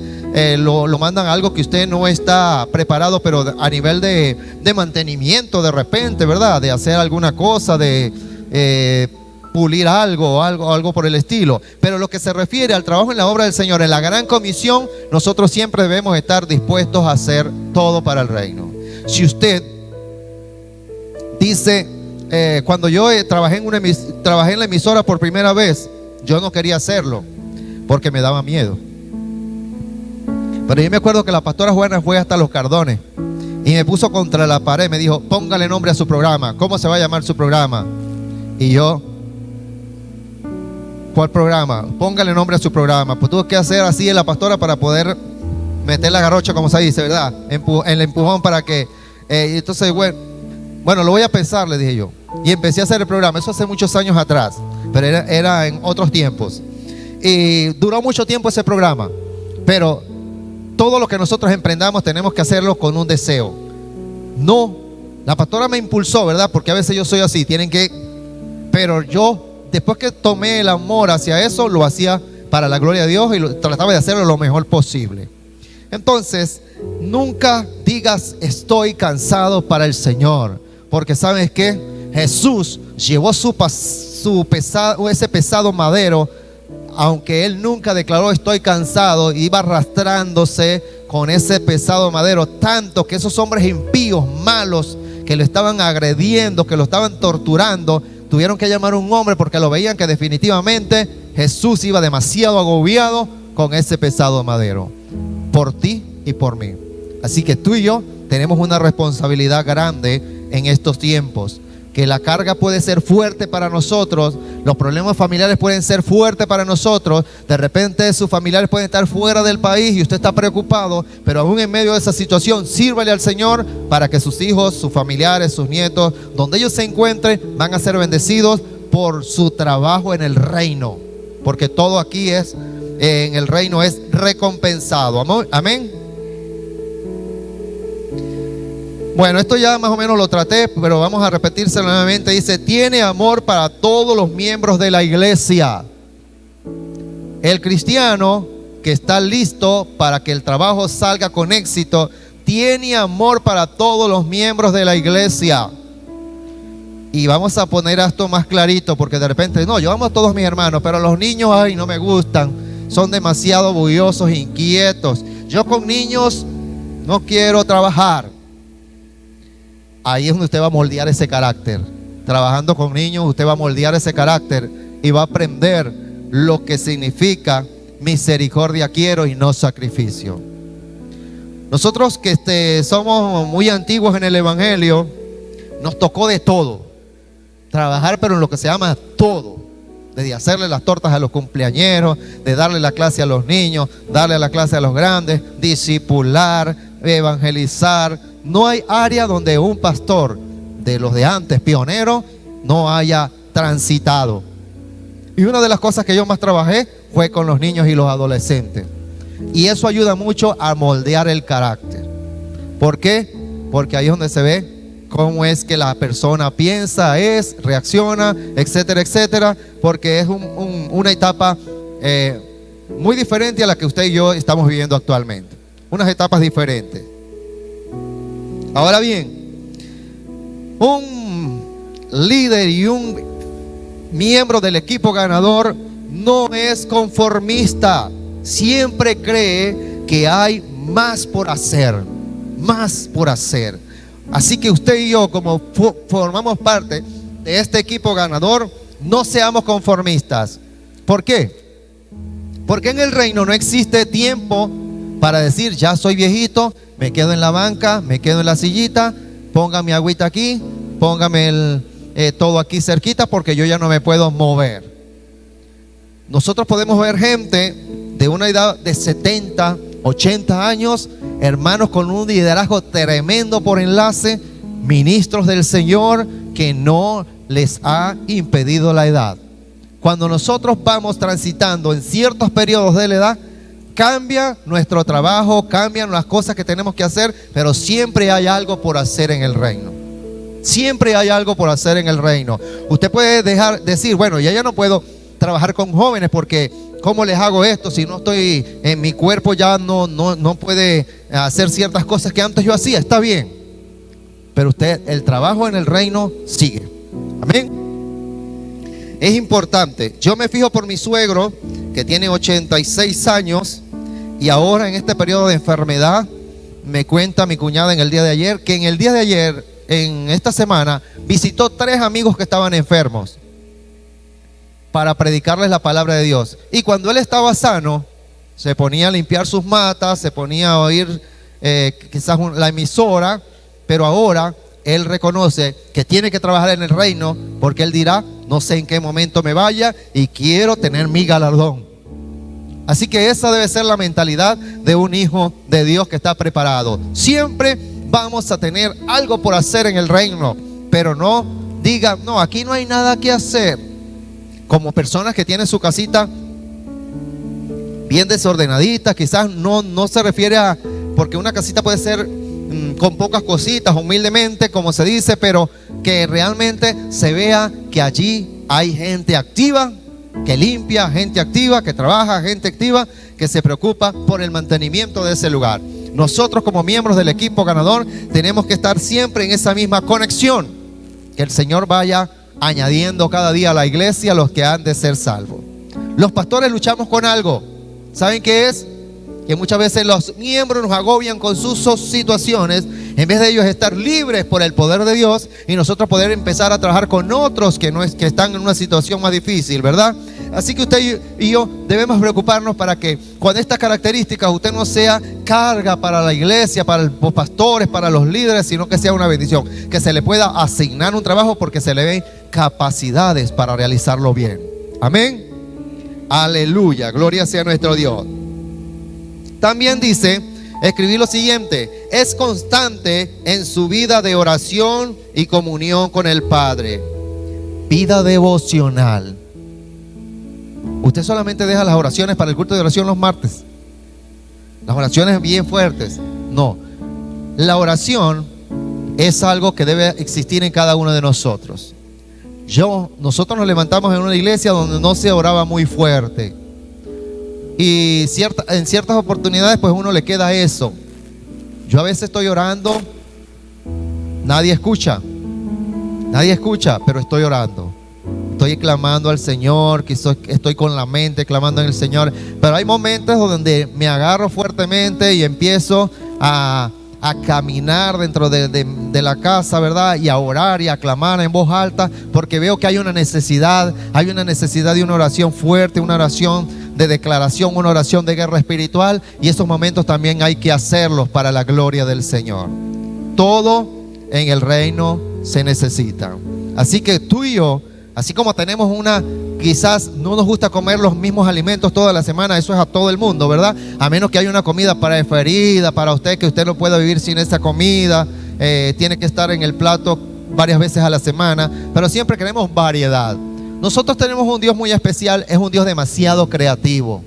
lo mandan a algo que usted no está preparado, pero a nivel de mantenimiento de repente, ¿verdad? De hacer alguna cosa, de pulir algo por el estilo. Pero lo que se refiere al trabajo en la obra del Señor, en la gran comisión, nosotros siempre debemos estar dispuestos a hacer todo para el reino. Si usted dice, cuando yo trabajé en la emisora por primera vez, yo no quería hacerlo porque me daba miedo. Pero yo me acuerdo que la pastora Juana fue hasta Los Cardones y me puso contra la pared. Me dijo, póngale nombre a su programa. ¿Cómo se va a llamar su programa? Y yo, ¿cuál programa? Póngale nombre a su programa. Pues tuve que hacer así en la pastora para poder meter la garrocha, como se dice, ¿verdad? El empujón para que... entonces, bueno, lo voy a pensar, le dije yo. Y empecé a hacer el programa. Eso hace muchos años atrás, pero era en otros tiempos. Y duró mucho tiempo ese programa. Pero todo lo que nosotros emprendamos tenemos que hacerlo con un deseo. No, la pastora me impulsó, ¿verdad? Porque a veces yo soy así, pero yo, después que tomé el amor hacia eso, lo hacía para la gloria de Dios y trataba de hacerlo lo mejor posible. Entonces, nunca digas estoy cansado para el Señor, porque ¿sabes qué? Jesús llevó ese pesado madero, aunque Él nunca declaró estoy cansado, iba arrastrándose con ese pesado madero, tanto que esos hombres impíos, malos, que lo estaban agrediendo, que lo estaban torturando, tuvieron que llamar a un hombre porque lo veían que definitivamente Jesús iba demasiado agobiado con ese pesado madero, por ti y por mí. Así que tú y yo tenemos una responsabilidad grande en estos tiempos, que la carga puede ser fuerte para nosotros, los problemas familiares pueden ser fuertes para nosotros, de repente sus familiares pueden estar fuera del país y usted está preocupado, pero aún en medio de esa situación, sírvale al Señor para que sus hijos, sus familiares, sus nietos, donde ellos se encuentren, van a ser bendecidos por su trabajo en el reino, porque todo aquí es, en el reino es recompensado. Amén. Bueno, esto ya más o menos lo traté, pero vamos a repetirse nuevamente. Dice, tiene amor para todos los miembros de la iglesia. El cristiano que está listo para que el trabajo salga con éxito, tiene amor para todos los miembros de la iglesia. Y vamos a poner esto más clarito, porque de repente, no, yo amo a todos mis hermanos, pero los niños, ay, no me gustan, son demasiado bullosos, inquietos. Yo con niños no quiero trabajar. Ahí es donde usted va a moldear ese carácter. Trabajando con niños, usted va a moldear ese carácter y va a aprender lo que significa misericordia quiero y no sacrificio. Nosotros que somos muy antiguos en el evangelio, nos tocó de todo. Trabajar, pero en lo que se llama todo. Desde hacerle las tortas a los cumpleañeros, de darle la clase a los niños, darle la clase a los grandes, discipular, evangelizar. No hay área donde un pastor de los de antes, pionero, no haya transitado. Y una de las cosas que yo más trabajé fue con los niños y los adolescentes. Y eso ayuda mucho a moldear el carácter. ¿Por qué? Porque ahí es donde se ve cómo es que la persona piensa, reacciona, etcétera, etcétera. Porque es una etapa muy diferente a la que usted y yo estamos viviendo actualmente. Unas etapas diferentes. Ahora bien, un líder y un miembro del equipo ganador no es conformista. Siempre cree que hay más por hacer, más por hacer. Así que usted y yo, como formamos parte de este equipo ganador, no seamos conformistas. ¿Por qué? Porque en el reino no existe tiempo para decir, ya soy viejito, me quedo en la banca, me quedo en la sillita, póngame agüita aquí, póngame todo aquí cerquita porque yo ya no me puedo mover. Nosotros podemos ver gente de una edad de 70, 80 años, hermanos con un liderazgo tremendo por enlace, ministros del Señor que no les ha impedido la edad. Cuando nosotros vamos transitando en ciertos periodos de la edad, cambia nuestro trabajo, cambian las cosas que tenemos que hacer, pero siempre hay algo por hacer en el reino. Siempre hay algo por hacer en el reino. Usted puede decir, bueno, ya no puedo trabajar con jóvenes porque ¿cómo les hago esto si no estoy en mi cuerpo? Ya no puede hacer ciertas cosas que antes yo hacía. Está bien, pero el trabajo en el reino sigue. Amén. Es importante. Yo me fijo por mi suegro que tiene 86 años y ahora en este periodo de enfermedad, me cuenta mi cuñada en el día de ayer que en el día de ayer, en esta semana, visitó 3 amigos que estaban enfermos para predicarles la palabra de Dios. Y cuando él estaba sano, se ponía a limpiar sus matas, se ponía a oír quizás la emisora, pero ahora él reconoce que tiene que trabajar en el reino porque él dirá, no sé en qué momento me vaya y quiero tener mi galardón. Así que esa debe ser la mentalidad de un hijo de Dios que está preparado. Siempre vamos a tener algo por hacer en el reino, pero no diga, no, aquí no hay nada que hacer. Como personas que tienen su casita bien desordenadita, quizás no se refiere a, porque una casita puede ser con pocas cositas, humildemente, como se dice, pero que realmente se vea que allí hay gente activa, que limpia, gente activa, que trabaja, gente activa, que se preocupa por el mantenimiento de ese lugar. Nosotros como miembros del equipo ganador tenemos que estar siempre en esa misma conexión, que el Señor vaya añadiendo cada día a la iglesia los que han de ser salvos. Los pastores luchamos con algo. ¿Saben qué es? Que muchas veces los miembros nos agobian con sus situaciones, en vez de ellos estar libres por el poder de Dios y nosotros poder empezar a trabajar con otros que están en una situación más difícil, ¿verdad? Así que usted y yo debemos preocuparnos para que con estas características usted no sea carga para la iglesia, para los pastores, para los líderes, sino que sea una bendición, que se le pueda asignar un trabajo porque se le ven capacidades para realizarlo bien. Amén. Aleluya, gloria sea nuestro Dios. También dice, escribí lo siguiente: es constante en su vida de oración y comunión con el Padre. Vida devocional. Usted solamente deja las oraciones para el culto de oración los martes, las oraciones bien fuertes. No, la oración es algo que debe existir en cada uno de nosotros. Nosotros nos levantamos en una iglesia donde no se oraba muy fuerte, y en ciertas oportunidades pues uno le queda eso. Yo a veces estoy orando, nadie escucha, pero estoy orando, estoy clamando al Señor, que estoy con la mente clamando en el Señor. Pero hay momentos donde me agarro fuertemente y empiezo a caminar dentro de la casa, ¿verdad? Y a orar y a clamar en voz alta, porque veo que hay una necesidad de una oración fuerte, una oración de declaración, una oración de guerra espiritual. Y esos momentos también hay que hacerlos para la gloria del Señor. Todo en el reino se necesita. Así que tú y yo, así como tenemos quizás no nos gusta comer los mismos alimentos toda la semana, eso es a todo el mundo, ¿verdad? A menos que haya una comida preferida para usted, que usted no pueda vivir sin esa comida, tiene que estar en el plato varias veces a la semana, pero siempre queremos variedad. Nosotros tenemos un Dios muy especial, es un Dios demasiado creativo.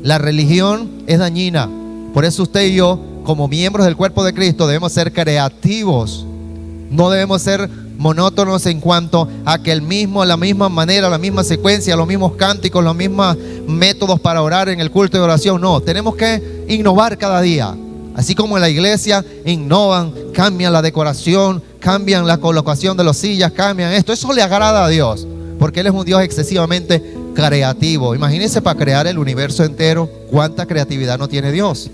La religión es dañina, por eso usted y yo, como miembros del cuerpo de Cristo, debemos ser creativos. No debemos ser monótonos en cuanto a que la misma manera, la misma secuencia, los mismos cánticos, los mismos métodos para orar en el culto de oración. No, tenemos que innovar cada día. Así como en la iglesia innovan, cambian la decoración, cambian la colocación de las sillas, cambian esto. Eso le agrada a Dios, porque Él es un Dios excesivamente creativo. Imagínense, para crear el universo entero, cuánta creatividad no tiene Dios.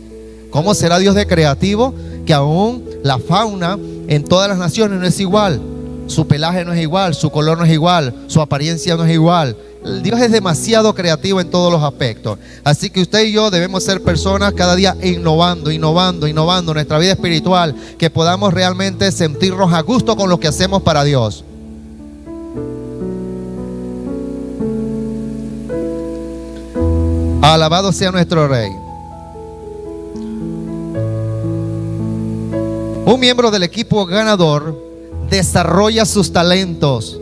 ¿Cómo será Dios de creativo? Que aún la fauna en todas las naciones no es igual. Su pelaje no es igual, su color no es igual, su apariencia no es igual. Dios es demasiado creativo en todos los aspectos. Así que usted y yo debemos ser personas cada día innovando nuestra vida espiritual, que podamos realmente sentirnos a gusto con lo que hacemos para Dios. Alabado sea nuestro Rey. Un miembro del equipo ganador desarrolla sus talentos.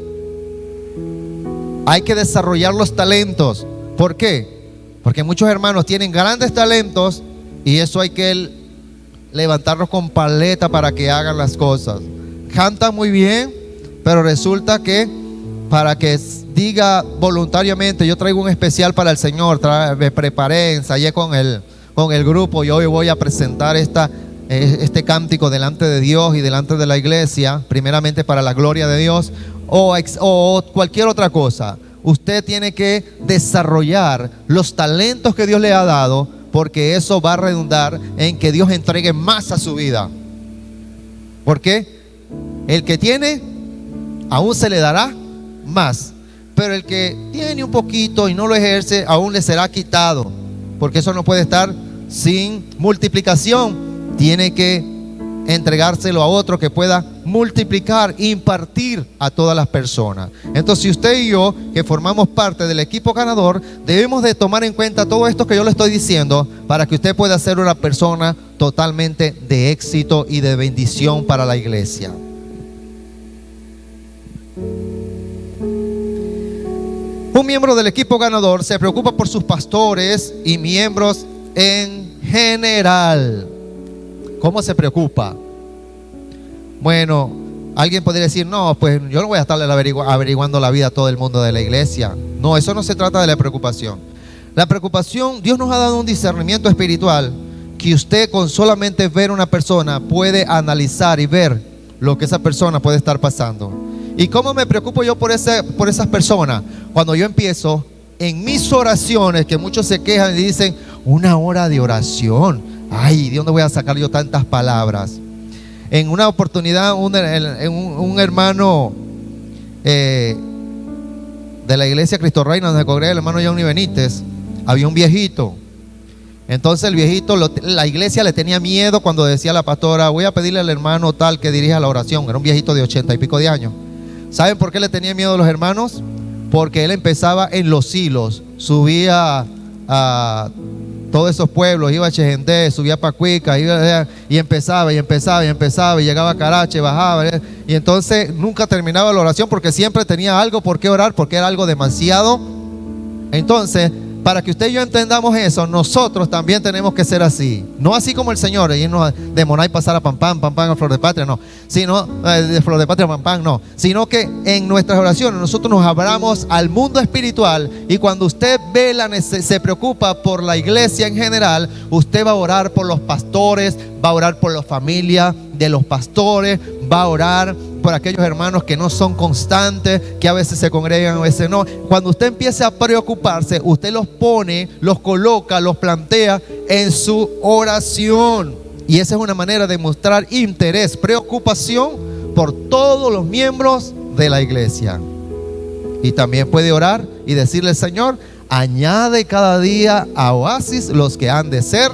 Hay que desarrollar los talentos. ¿Por qué? Porque muchos hermanos tienen grandes talentos y eso hay que levantarlos con paleta para que hagan las cosas. Cantan muy bien, pero resulta que para que diga voluntariamente: yo traigo un especial para el Señor, me preparé, ensayé con el grupo y hoy voy a presentar este cántico delante de Dios y delante de la iglesia, primeramente para la gloria de Dios, o cualquier otra cosa. Usted tiene que desarrollar los talentos que Dios le ha dado, porque eso va a redundar en que Dios entregue más a su vida. Porque el que tiene, aún se le dará más, pero el que tiene un poquito y no lo ejerce, aún le será quitado, porque eso no puede estar sin multiplicación. Tiene que entregárselo a otro que pueda multiplicar, impartir a todas las personas. Entonces, si usted y yo, que formamos parte del equipo ganador, debemos de tomar en cuenta todo esto que yo le estoy diciendo, para que usted pueda ser una persona totalmente de éxito y de bendición para la iglesia. Un miembro del equipo ganador se preocupa por sus pastores y miembros en general. ¿Cómo se preocupa? Bueno, alguien podría decir: no, pues yo no voy a estarle averiguando la vida a todo el mundo de la iglesia. No, eso no se trata de la preocupación. La preocupación, Dios nos ha dado un discernimiento espiritual que usted, con solamente ver una persona, puede analizar y ver lo que esa persona puede estar pasando. ¿Y cómo me preocupo yo por esas personas? Cuando yo empiezo en mis oraciones, que muchos se quejan y dicen: una hora de oración, ay, ¿de dónde voy a sacar yo tantas palabras? En una oportunidad un hermano de la iglesia Cristo Reina, donde congrega el hermano Johnny Benítez, había un viejito. Entonces el viejito, la iglesia le tenía miedo cuando decía la pastora: voy a pedirle al hermano tal que dirija la oración. Era un viejito de 80 y pico de años. ¿Saben por qué le tenía miedo a los hermanos? Porque él empezaba en los silos, subía a todos esos pueblos, iba a Chejendé, subía a Pacuica, y empezaba, y llegaba a Carache, bajaba, y entonces nunca terminaba la oración porque siempre tenía algo por qué orar, porque era algo demasiado. Entonces, para que usted y yo entendamos eso, nosotros también tenemos que ser así. No así como el Señor, irnos de Monay pasar a Pampán a Flor de Patria, no. Sino de Flor de Patria a Pampán, no. Sino que en nuestras oraciones nosotros nos abramos al mundo espiritual, y cuando usted se preocupa por la iglesia en general, usted va a orar por los pastores, va a orar por la familia de los pastores, va a orar por aquellos hermanos que no son constantes, que a veces se congregan, a veces no. Cuando usted empiece a preocuparse, usted los pone, los coloca, los plantea en su oración. Y esa es una manera de mostrar interés, preocupación por todos los miembros de la iglesia. Y también puede orar y decirle: Señor, añade cada día a Oasis los que han de ser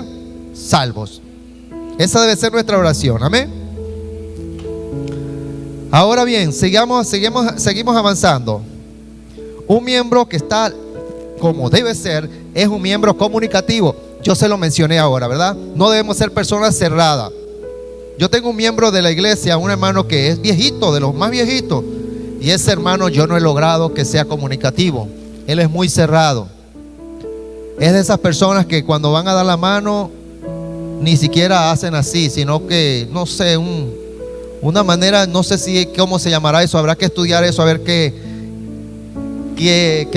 salvos. Esa debe ser nuestra oración, amén. Ahora bien, seguimos avanzando. Un miembro que está como debe ser es un miembro comunicativo. Yo se lo mencioné ahora, ¿verdad? No debemos ser personas cerradas. Yo tengo un miembro de la iglesia, un hermano que es viejito, de los más viejitos, y ese hermano yo no he logrado que sea comunicativo. Él es muy cerrado. Es de esas personas que cuando van a dar la mano ni siquiera hacen así, sino que, no sé, una manera, no sé si cómo se llamará eso, habrá que estudiar eso, a ver qué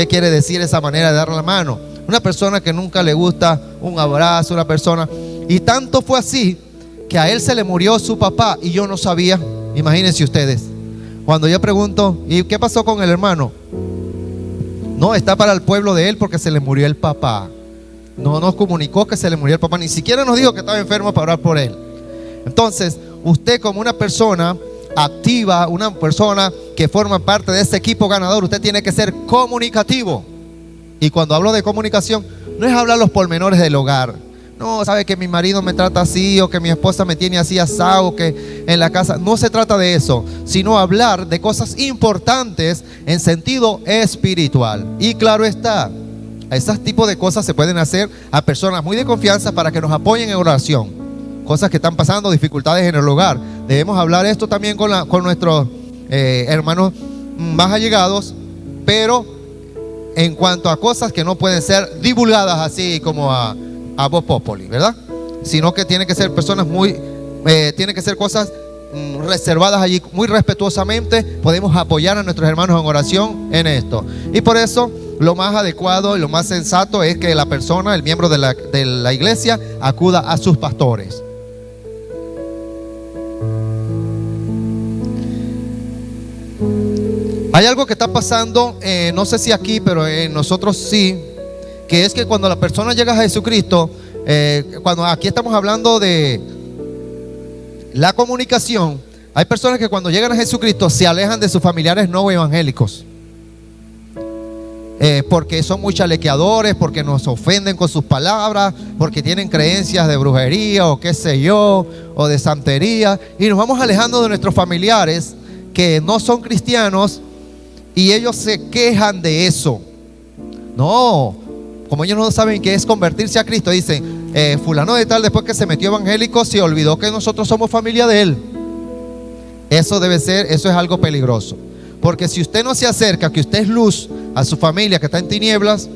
quiere decir esa manera de dar la mano. Una persona que nunca le gusta un abrazo, una persona. Y tanto fue así que a él se le murió su papá y yo no sabía. Imagínense ustedes. Cuando yo pregunto: ¿y qué pasó con el hermano? No, está para el pueblo de él porque se le murió el papá. No nos comunicó que se le murió el papá, ni siquiera nos dijo que estaba enfermo para orar por él. Entonces, usted como una persona activa, una persona que forma parte de ese equipo ganador, usted tiene que ser comunicativo. Y cuando hablo de comunicación, no es hablar los pormenores del hogar. No, sabe que mi marido me trata así, o que mi esposa me tiene así asado, o que en la casa. No se trata de eso, sino hablar de cosas importantes en sentido espiritual. Y claro está, esos tipos de cosas se pueden hacer a personas muy de confianza para que nos apoyen en oración. Cosas que están pasando, dificultades en el hogar. Debemos hablar esto también con nuestros hermanos más allegados, pero en cuanto a cosas que no pueden ser divulgadas así como a voz populi, ¿verdad? Sino que tienen que ser personas tienen que ser cosas reservadas allí, muy respetuosamente. Podemos apoyar a nuestros hermanos en oración en esto. Y por eso lo más adecuado y lo más sensato es que la persona, el miembro de la iglesia, acuda a sus pastores. Hay algo que está pasando, no sé si aquí, pero en nosotros sí, que es que cuando la persona llega a Jesucristo, cuando aquí estamos hablando de la comunicación, hay personas que cuando llegan a Jesucristo se alejan de sus familiares no evangélicos, porque son muy chalequeadores, porque nos ofenden con sus palabras, porque tienen creencias de brujería o qué sé yo, o de santería, y nos vamos alejando de nuestros familiares que no son cristianos. Y ellos se quejan de eso. No, como ellos no saben qué es convertirse a Cristo, dicen: fulano de tal, después que se metió evangélico, se olvidó que nosotros somos familia de él. Eso es algo peligroso. Porque si usted no se acerca, que usted es luz a su familia que está en tinieblas,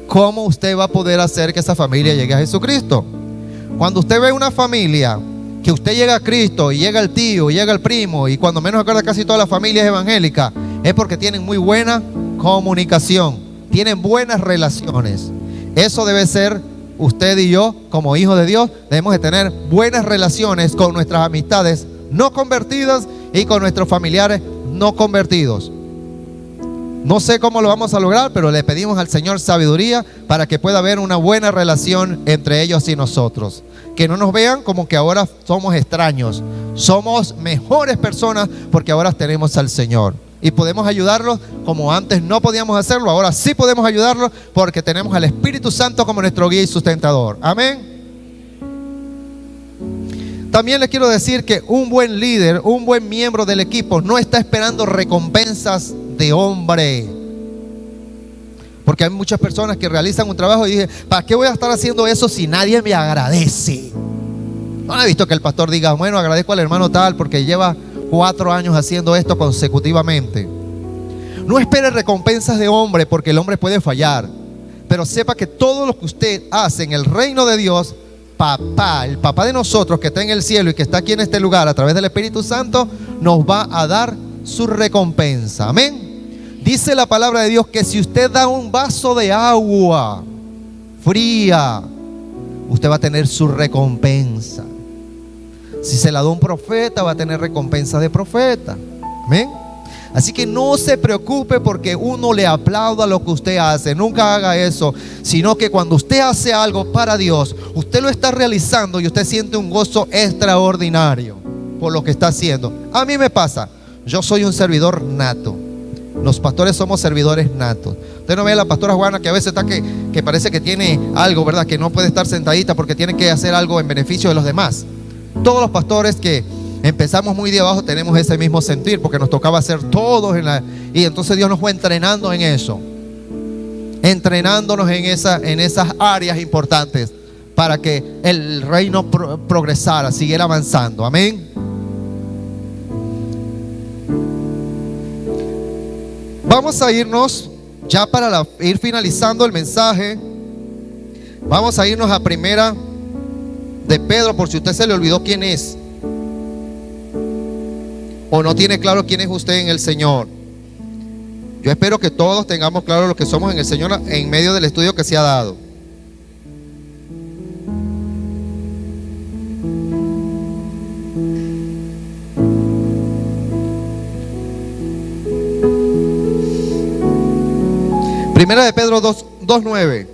¿cómo usted va a poder hacer que esa familia llegue a Jesucristo? Cuando usted ve una familia que usted llega a Cristo y llega el tío y llega el primo, y cuando menos acuerda casi toda la familia es evangélica, es porque tienen muy buena comunicación, tienen buenas relaciones. Eso debe ser usted y yo, como hijos de Dios, debemos de tener buenas relaciones con nuestras amistades no convertidas y con nuestros familiares no convertidos. No sé cómo lo vamos a lograr, pero le pedimos al Señor sabiduría para que pueda haber una buena relación entre ellos y nosotros. Que no nos vean como que ahora somos extraños. Somos mejores personas porque ahora tenemos al Señor. Y podemos ayudarlos como antes no podíamos hacerlo. Ahora sí podemos ayudarlos porque tenemos al Espíritu Santo como nuestro guía y sustentador. Amén. También les quiero decir que un buen líder, un buen miembro del equipo no está esperando recompensas de hombre. Porque hay muchas personas que realizan un trabajo y dicen, ¿para qué voy a estar haciendo eso si nadie me agradece? No he visto que el pastor diga, bueno, agradezco al hermano tal porque lleva 4 años haciendo esto consecutivamente. No espere recompensas de hombre porque el hombre puede fallar. Pero sepa que todo lo que usted hace en el reino de Dios, papá, el papá de nosotros que está en el cielo y que está aquí en este lugar a través del Espíritu Santo, nos va a dar su recompensa. Amén. Dice la palabra de Dios que si usted da un vaso de agua fría, usted va a tener su recompensa. Si se la da un profeta, va a tener recompensa de profeta. Amén. Así que no se preocupe porque uno le aplauda lo que usted hace. Nunca haga eso, sino que cuando usted hace algo para Dios, usted lo está realizando y usted siente un gozo extraordinario por lo que está haciendo. A mí me pasa, yo soy un servidor nato. Los pastores somos servidores natos. Usted no ve a la pastora Juana que a veces está que parece que tiene algo, ¿verdad? Que no puede estar sentadita porque tiene que hacer algo en beneficio de los demás. Todos los pastores que empezamos muy de abajo tenemos ese mismo sentir porque nos tocaba hacer todos y entonces Dios nos fue entrenando en eso, entrenándonos en esas áreas importantes para que el reino progresara, siguiera avanzando. Amén. Vamos a irnos ya para ir finalizando el mensaje. Vamos a irnos a Primera de Pedro, por si usted se le olvidó quién es o no tiene claro quién es usted en el Señor. Yo espero que todos tengamos claro lo que somos en el Señor en medio del estudio que se ha dado. Primera de Pedro 2:9.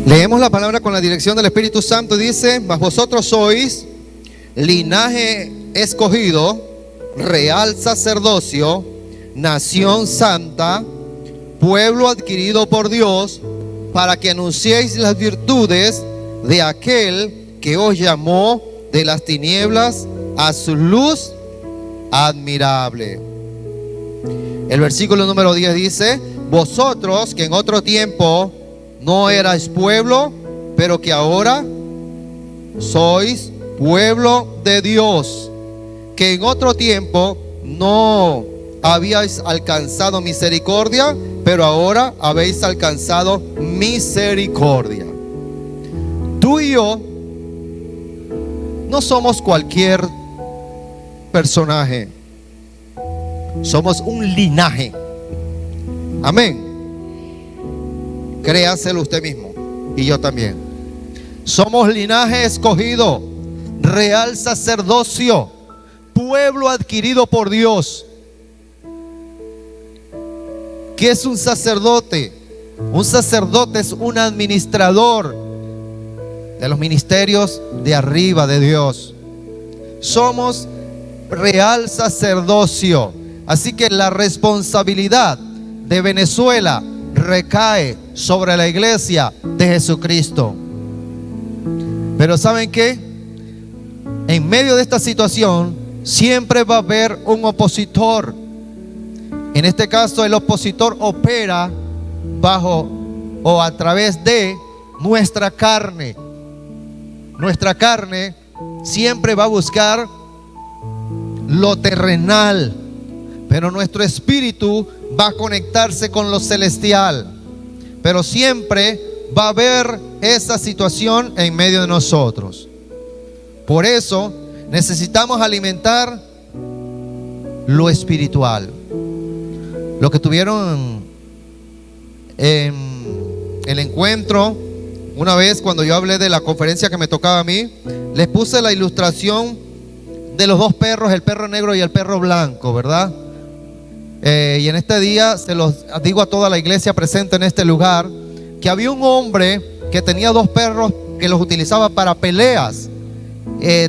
Leemos la palabra con la dirección del Espíritu Santo. Dice: mas vosotros sois linaje escogido, real sacerdocio, nación santa, pueblo adquirido por Dios, para que anunciéis las virtudes de aquel que os llamó de las tinieblas a su luz admirable. El versículo número 10 dice: vosotros que en otro tiempo no erais pueblo, pero que ahora sois pueblo de Dios, que en otro tiempo no habíais alcanzado misericordia, pero ahora habéis alcanzado misericordia. Tú y yo no somos cualquier personaje, somos un linaje. Amén. Créaselo usted mismo y yo también. Somos linaje escogido, real sacerdocio, pueblo adquirido por Dios. ¿Qué es un sacerdote? Un sacerdote es un administrador de los ministerios de arriba de Dios. Somos real sacerdocio. Así que la responsabilidad de Venezuela recae sobre la iglesia de Jesucristo. Pero ¿saben qué? En medio de esta situación siempre va a haber un opositor. En este caso el opositor opera bajo o a través de nuestra carne. Nuestra carne siempre va a buscar lo terrenal, pero nuestro espíritu va a conectarse con lo celestial. Pero siempre va a haber esa situación en medio de nosotros. Por eso necesitamos alimentar lo espiritual. Lo que tuvieron en el encuentro, una vez cuando yo hablé de la conferencia que me tocaba a mí, les puse la ilustración de los dos perros, el perro negro y el perro blanco, ¿verdad? y en este día se los digo a toda la iglesia presente en este lugar, que había un hombre que tenía 2 perros que los utilizaba para peleas.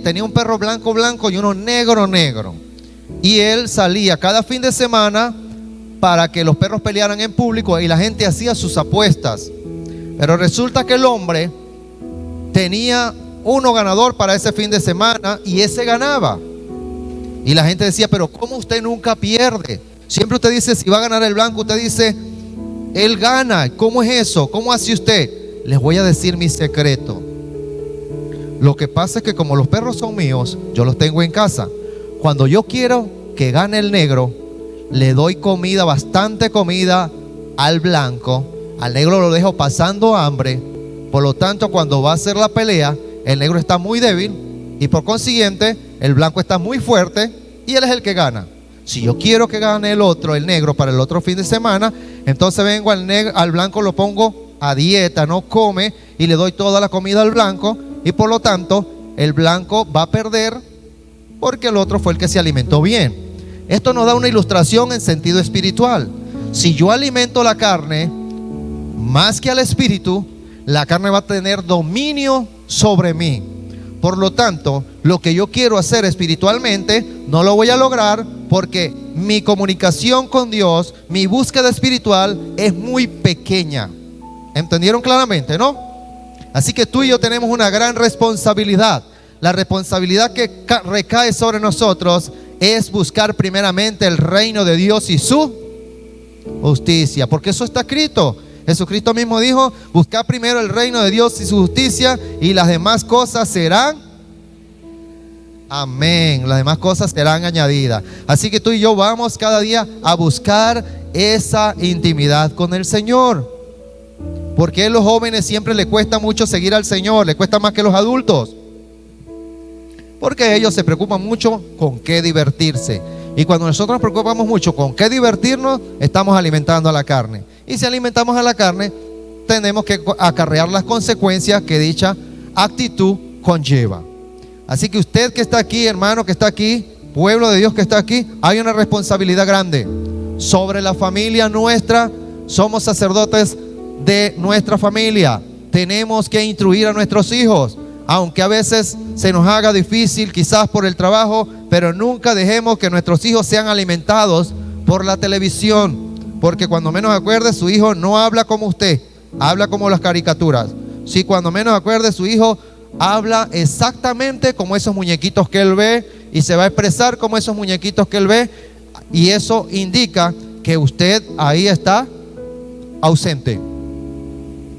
Tenía un perro blanco y uno negro. Y él salía cada fin de semana para que los perros pelearan en público y la gente hacía sus apuestas. Pero resulta que el hombre tenía uno ganador para ese fin de semana y ese ganaba. Y la gente decía, pero ¿cómo usted nunca pierde? Siempre usted dice, si va a ganar el blanco, usted dice, él gana. ¿Cómo es eso? ¿Cómo hace usted? Les voy a decir mi secreto. Lo que pasa es que como los perros son míos, yo los tengo en casa. Cuando yo quiero que gane el negro, le doy comida, bastante comida al blanco. Al negro lo dejo pasando hambre. Por lo tanto, cuando va a hacer la pelea, el negro está muy débil y por consiguiente el blanco está muy fuerte y él es el que gana. Si yo quiero que gane el otro, el negro, para el otro fin de semana, entonces vengo al blanco, lo pongo a dieta, no come, y le doy toda la comida al blanco, y por lo tanto el blanco va a perder porque el otro fue el que se alimentó bien. Esto nos da una ilustración en sentido espiritual. Si yo alimento la carne más que al espíritu, la carne va a tener dominio sobre mí. Por lo tanto, lo que yo quiero hacer espiritualmente no lo voy a lograr porque mi comunicación con Dios, mi búsqueda espiritual es muy pequeña. ¿Entendieron claramente, no? Así que tú y yo tenemos una gran responsabilidad. La responsabilidad que recae sobre nosotros es buscar primeramente el reino de Dios y su justicia, porque eso está escrito. Jesucristo mismo dijo, buscad primero el reino de Dios y su justicia y las demás cosas serán, amén, las demás cosas serán añadidas. Así que tú y yo vamos cada día a buscar esa intimidad con el Señor. Porque a los jóvenes siempre les cuesta mucho seguir al Señor, les cuesta más que los adultos. Porque ellos se preocupan mucho con qué divertirse. Y cuando nosotros nos preocupamos mucho con qué divertirnos, estamos alimentando a la carne. Y si alimentamos a la carne, tenemos que acarrear las consecuencias que dicha actitud conlleva. Así que usted que está aquí, hermano que está aquí, pueblo de Dios que está aquí, hay una responsabilidad grande sobre la familia nuestra. Somos sacerdotes de nuestra familia. Tenemos que instruir a nuestros hijos, aunque a veces se nos haga difícil, quizás por el trabajo, pero nunca dejemos que nuestros hijos sean alimentados por la televisión, porque cuando menos acuerde, su hijo no habla como usted, habla como las caricaturas. Si cuando menos acuerde, su hijo habla exactamente como esos muñequitos que él ve y se va a expresar como esos muñequitos que él ve, y eso indica que usted ahí está ausente.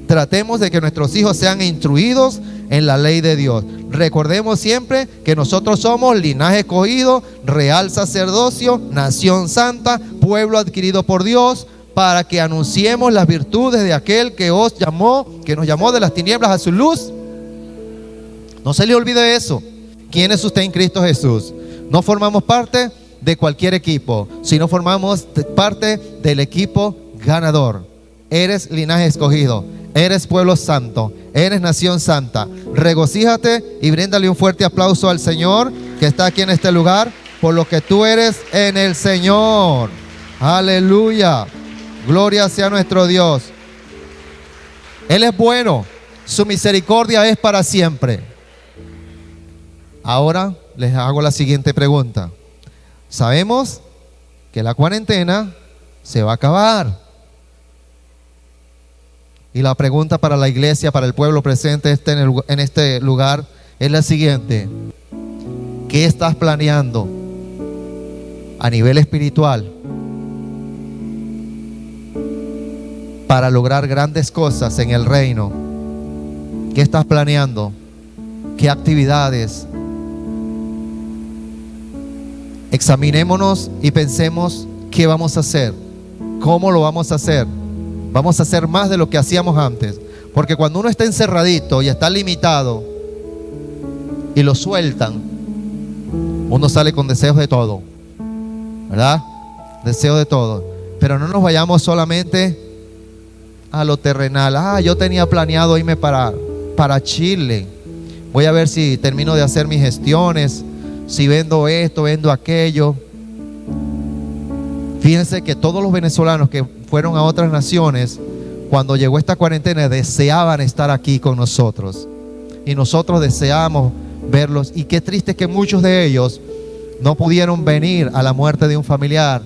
Tratemos de que nuestros hijos sean instruidos en la ley de Dios. Recordemos siempre que nosotros somos linaje escogido, real sacerdocio, nación santa, pueblo adquirido por Dios, para que anunciemos las virtudes de aquel que os llamó, que nos llamó de las tinieblas a su luz. No se le olvide eso. ¿Quién es usted en Cristo Jesús? No formamos parte de cualquier equipo, sino formamos parte del equipo ganador. Eres linaje escogido, eres pueblo santo, eres nación santa. Regocíjate y bríndale un fuerte aplauso al Señor que está aquí en este lugar por lo que tú eres en el Señor. Aleluya. Gloria sea nuestro Dios. Él es bueno, su misericordia es para siempre. Ahora les hago la siguiente pregunta. Sabemos que la cuarentena se va a acabar. Y la pregunta para la iglesia, para el pueblo presente en este lugar es la siguiente. ¿Qué estás planeando a nivel espiritual para lograr grandes cosas en el reino? ¿Qué estás planeando? ¿Qué actividades? Examinémonos y pensemos qué vamos a hacer, cómo lo vamos a hacer. Vamos a hacer más de lo que hacíamos antes. Porque cuando uno está encerradito y está limitado y lo sueltan, uno sale con deseos de todo, ¿verdad? Deseos de todo. Pero no nos vayamos solamente a lo terrenal. Yo tenía planeado irme para Chile. Voy a ver si termino de hacer mis gestiones, si vendo esto, vendo aquello. Fíjense que todos los venezolanos que fueron a otras naciones, cuando llegó esta cuarentena, deseaban estar aquí con nosotros. Y nosotros deseamos verlos. Y qué triste que muchos de ellos no pudieron venir a la muerte de un familiar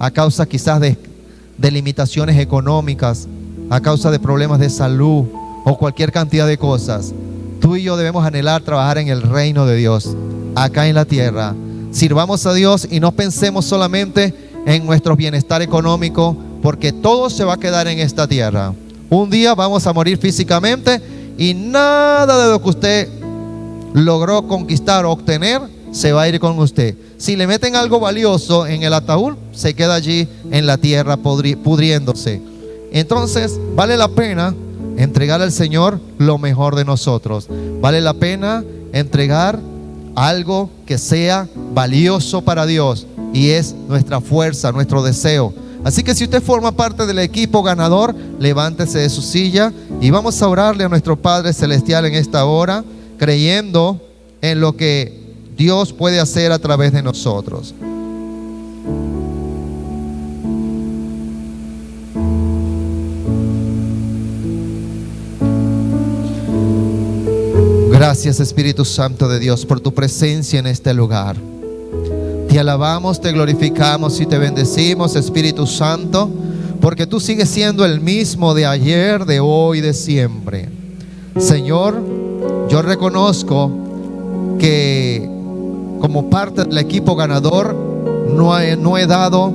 a causa quizás de limitaciones económicas, a causa de problemas de salud o cualquier cantidad de cosas. Tú y yo debemos anhelar trabajar en el reino de Dios, acá en la tierra. Sirvamos a Dios y no pensemos solamente en nuestro bienestar económico, porque todo se va a quedar en esta tierra. Un día vamos a morir físicamente y nada de lo que usted logró conquistar o obtener se va a ir con usted. Si le meten algo valioso en el ataúd, se queda allí en la tierra pudriéndose. Entonces vale la pena entregar al Señor lo mejor de nosotros. Vale la pena entregar algo que sea valioso para Dios, y es nuestra fuerza, nuestro deseo. Así que si usted forma parte del equipo ganador, levántese de su silla y vamos a orarle a nuestro Padre Celestial en esta hora, creyendo en lo que Dios puede hacer a través de nosotros. Gracias, Espíritu Santo de Dios, por tu presencia en este lugar. Te alabamos, te glorificamos y te bendecimos, Espíritu Santo, porque tú sigues siendo el mismo de ayer, de hoy, de siempre. Señor, yo reconozco que como parte del equipo ganador no he dado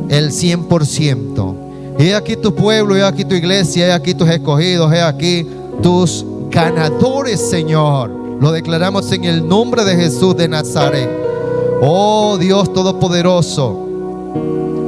el 100%. He aquí tu pueblo, he aquí tu iglesia, he aquí tus escogidos, he aquí tus ganadores, Señor. Lo declaramos en el nombre de Jesús de Nazaret. Oh Dios Todopoderoso,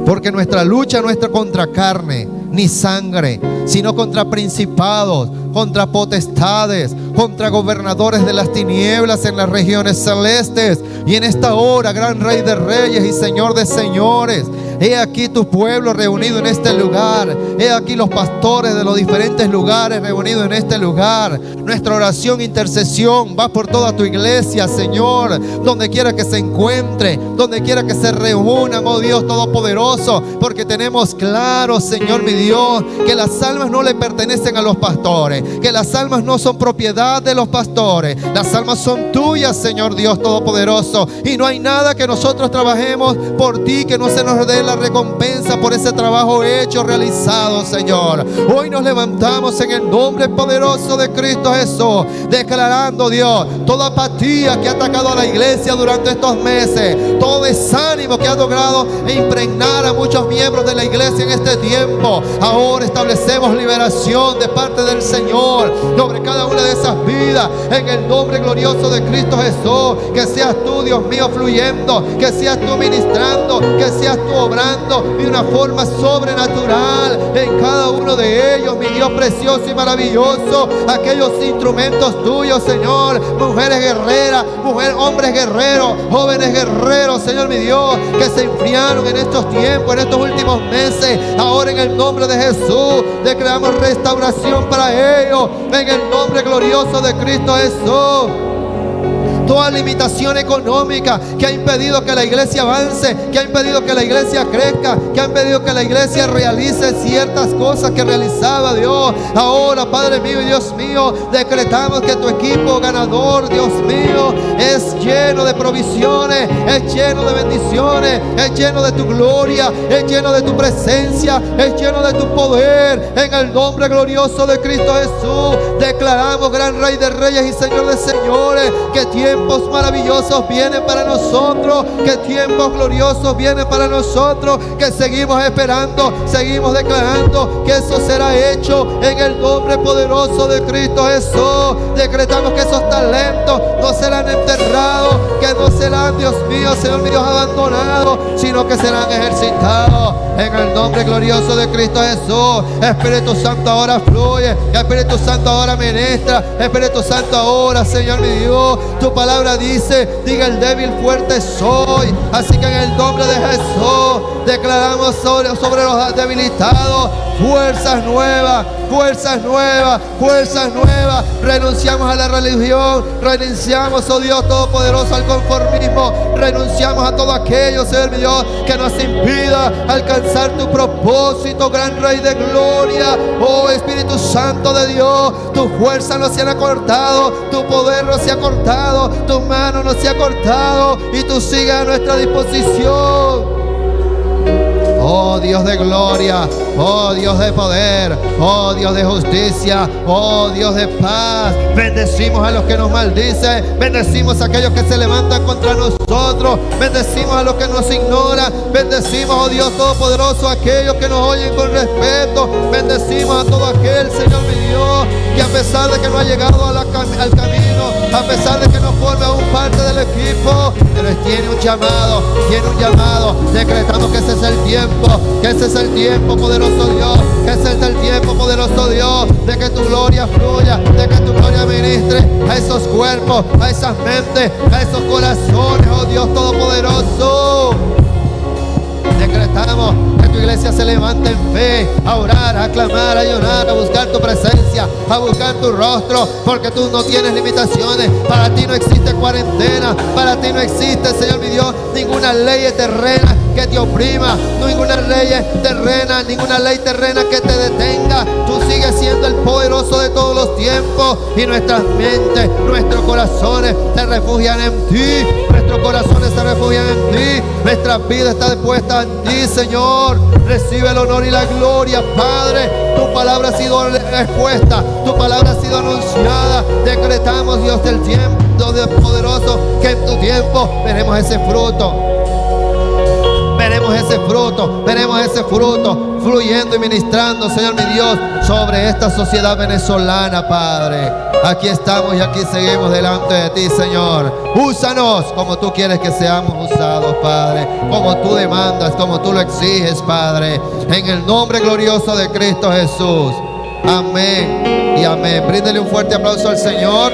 porque nuestra lucha no es contra carne ni sangre, sino contra principados, contra potestades, contra gobernadores de las tinieblas en las regiones celestes. Y en esta hora, gran Rey de Reyes y Señor de Señores, he aquí tu pueblo reunido en este lugar. He aquí los pastores de los diferentes lugares reunidos en este lugar. Nuestra oración, intercesión va por toda tu iglesia, Señor, donde quiera que se encuentre, donde quiera que se reúnan, oh Dios Todopoderoso, porque tenemos claro, Señor mi Dios, que las almas no le pertenecen a los pastores, que las almas no son propiedad de los pastores. Las almas son tuyas, Señor Dios Todopoderoso, y no hay nada que nosotros trabajemos por ti que no se nos dé la recompensa por ese trabajo hecho, realizado, Señor. Hoy nos levantamos en el nombre poderoso de Cristo Jesús, declarando, Dios, toda apatía que ha atacado a la iglesia durante estos meses, todo desánimo que ha logrado impregnar a muchos miembros de la iglesia en este tiempo. Ahora establecemos liberación de parte del Señor sobre cada una de esas vidas, en el nombre glorioso de Cristo Jesús. Que seas tú, Dios mío, fluyendo, que seas tú ministrando, que seas tú obrando de una forma sobrenatural en cada uno de ellos, mi Dios precioso y maravilloso. Aquellos instrumentos tuyos, Señor, mujeres guerreras, hombres guerreros, jóvenes guerreros, Señor mi Dios, que se enfriaron en estos tiempos, en estos últimos meses. Ahora en el nombre de Jesús declaramos restauración para ellos, en el nombre glorioso de Cristo Jesús. Toda limitación económica que ha impedido que la iglesia avance, que ha impedido que la iglesia crezca, que ha impedido que la iglesia realice ciertas cosas que realizaba, Dios. Ahora, Padre mío y Dios mío, decretamos que tu equipo ganador, Dios mío, es lleno de provisiones, es lleno de bendiciones, es lleno de tu gloria, es lleno de tu presencia, es lleno de tu poder. En el nombre glorioso de Cristo Jesús, declaramos, gran Rey de Reyes y Señor de Señores, que tiempos maravillosos vienen para nosotros, que tiempos gloriosos vienen para nosotros, que seguimos esperando, seguimos declarando que eso será hecho en el nombre poderoso de Cristo Jesús. Decretamos que esos talentos no serán enterrados, que no serán, Dios mío, Señor mi Dios, abandonados, sino que serán ejercitados en el nombre nombre glorioso de Cristo Jesús. Espíritu Santo, ahora fluye. Espíritu Santo, ahora ministra. Espíritu Santo, ahora, Señor mi Dios, tu palabra dice: diga el débil, fuerte soy. Así que en el nombre de Jesús declaramos sobre los debilitados fuerzas nuevas, fuerzas nuevas, fuerzas nuevas. Renunciamos a la religión, renunciamos, oh Dios Todopoderoso, al conformismo. Renunciamos a todo aquello, Señor mi Dios, que nos impida alcanzar tu propósito, gran Rey de gloria. Oh Espíritu Santo de Dios, tu fuerza no se ha cortado, tu poder no se ha cortado, tu mano no se ha cortado, y tú sigues a nuestra disposición. Oh Dios de gloria, oh Dios de poder, oh Dios de justicia, oh Dios de paz. Bendecimos a los que nos maldicen, bendecimos a aquellos que se levantan contra nosotros, bendecimos a los que nos ignoran, bendecimos, oh Dios Todopoderoso, a aquellos que nos oyen con respeto, bendecimos a todo aquel, Señor mi Dios, que a pesar de que no ha llegado al camino, a pesar de que no forma aún parte del equipo, pero tiene un llamado, decretamos que ese es el tiempo, que ese es el tiempo, poderoso Dios, que ese es el tiempo, poderoso Dios, de que tu gloria fluya, de que tu gloria ministre a esos cuerpos, a esas mentes, a esos corazones, oh Dios Todopoderoso. Decretamos que tu iglesia se levante en fe, a orar, a clamar, a llorar, a buscar tu presencia, a buscar tu rostro, porque tú no tienes limitaciones. Para ti no existe cuarentena, para ti no existe, Señor mi Dios, ninguna ley terrena que te oprima, ninguna ley terrena, ninguna ley terrena que te detenga. Tú sigues siendo el poderoso de todos los tiempos, y nuestras mentes, nuestros corazones se refugian en ti, nuestros corazones se refugian en ti, nuestra vida está dispuesta en ti, Señor. Recibe el honor y la gloria, Padre. Tu palabra ha sido expuesta, tu palabra ha sido anunciada. Decretamos, Dios del tiempo, Dios poderoso, que en tu tiempo veremos ese fruto. Veremos ese fruto fluyendo y ministrando, Señor mi Dios, sobre esta sociedad venezolana, Padre. Aquí estamos y aquí seguimos delante de ti, Señor. Úsanos como tú quieres que seamos usados, Padre, como tú demandas, como tú lo exiges, Padre, en el nombre glorioso de Cristo Jesús. Amén y amén. Bríndele un fuerte aplauso al Señor.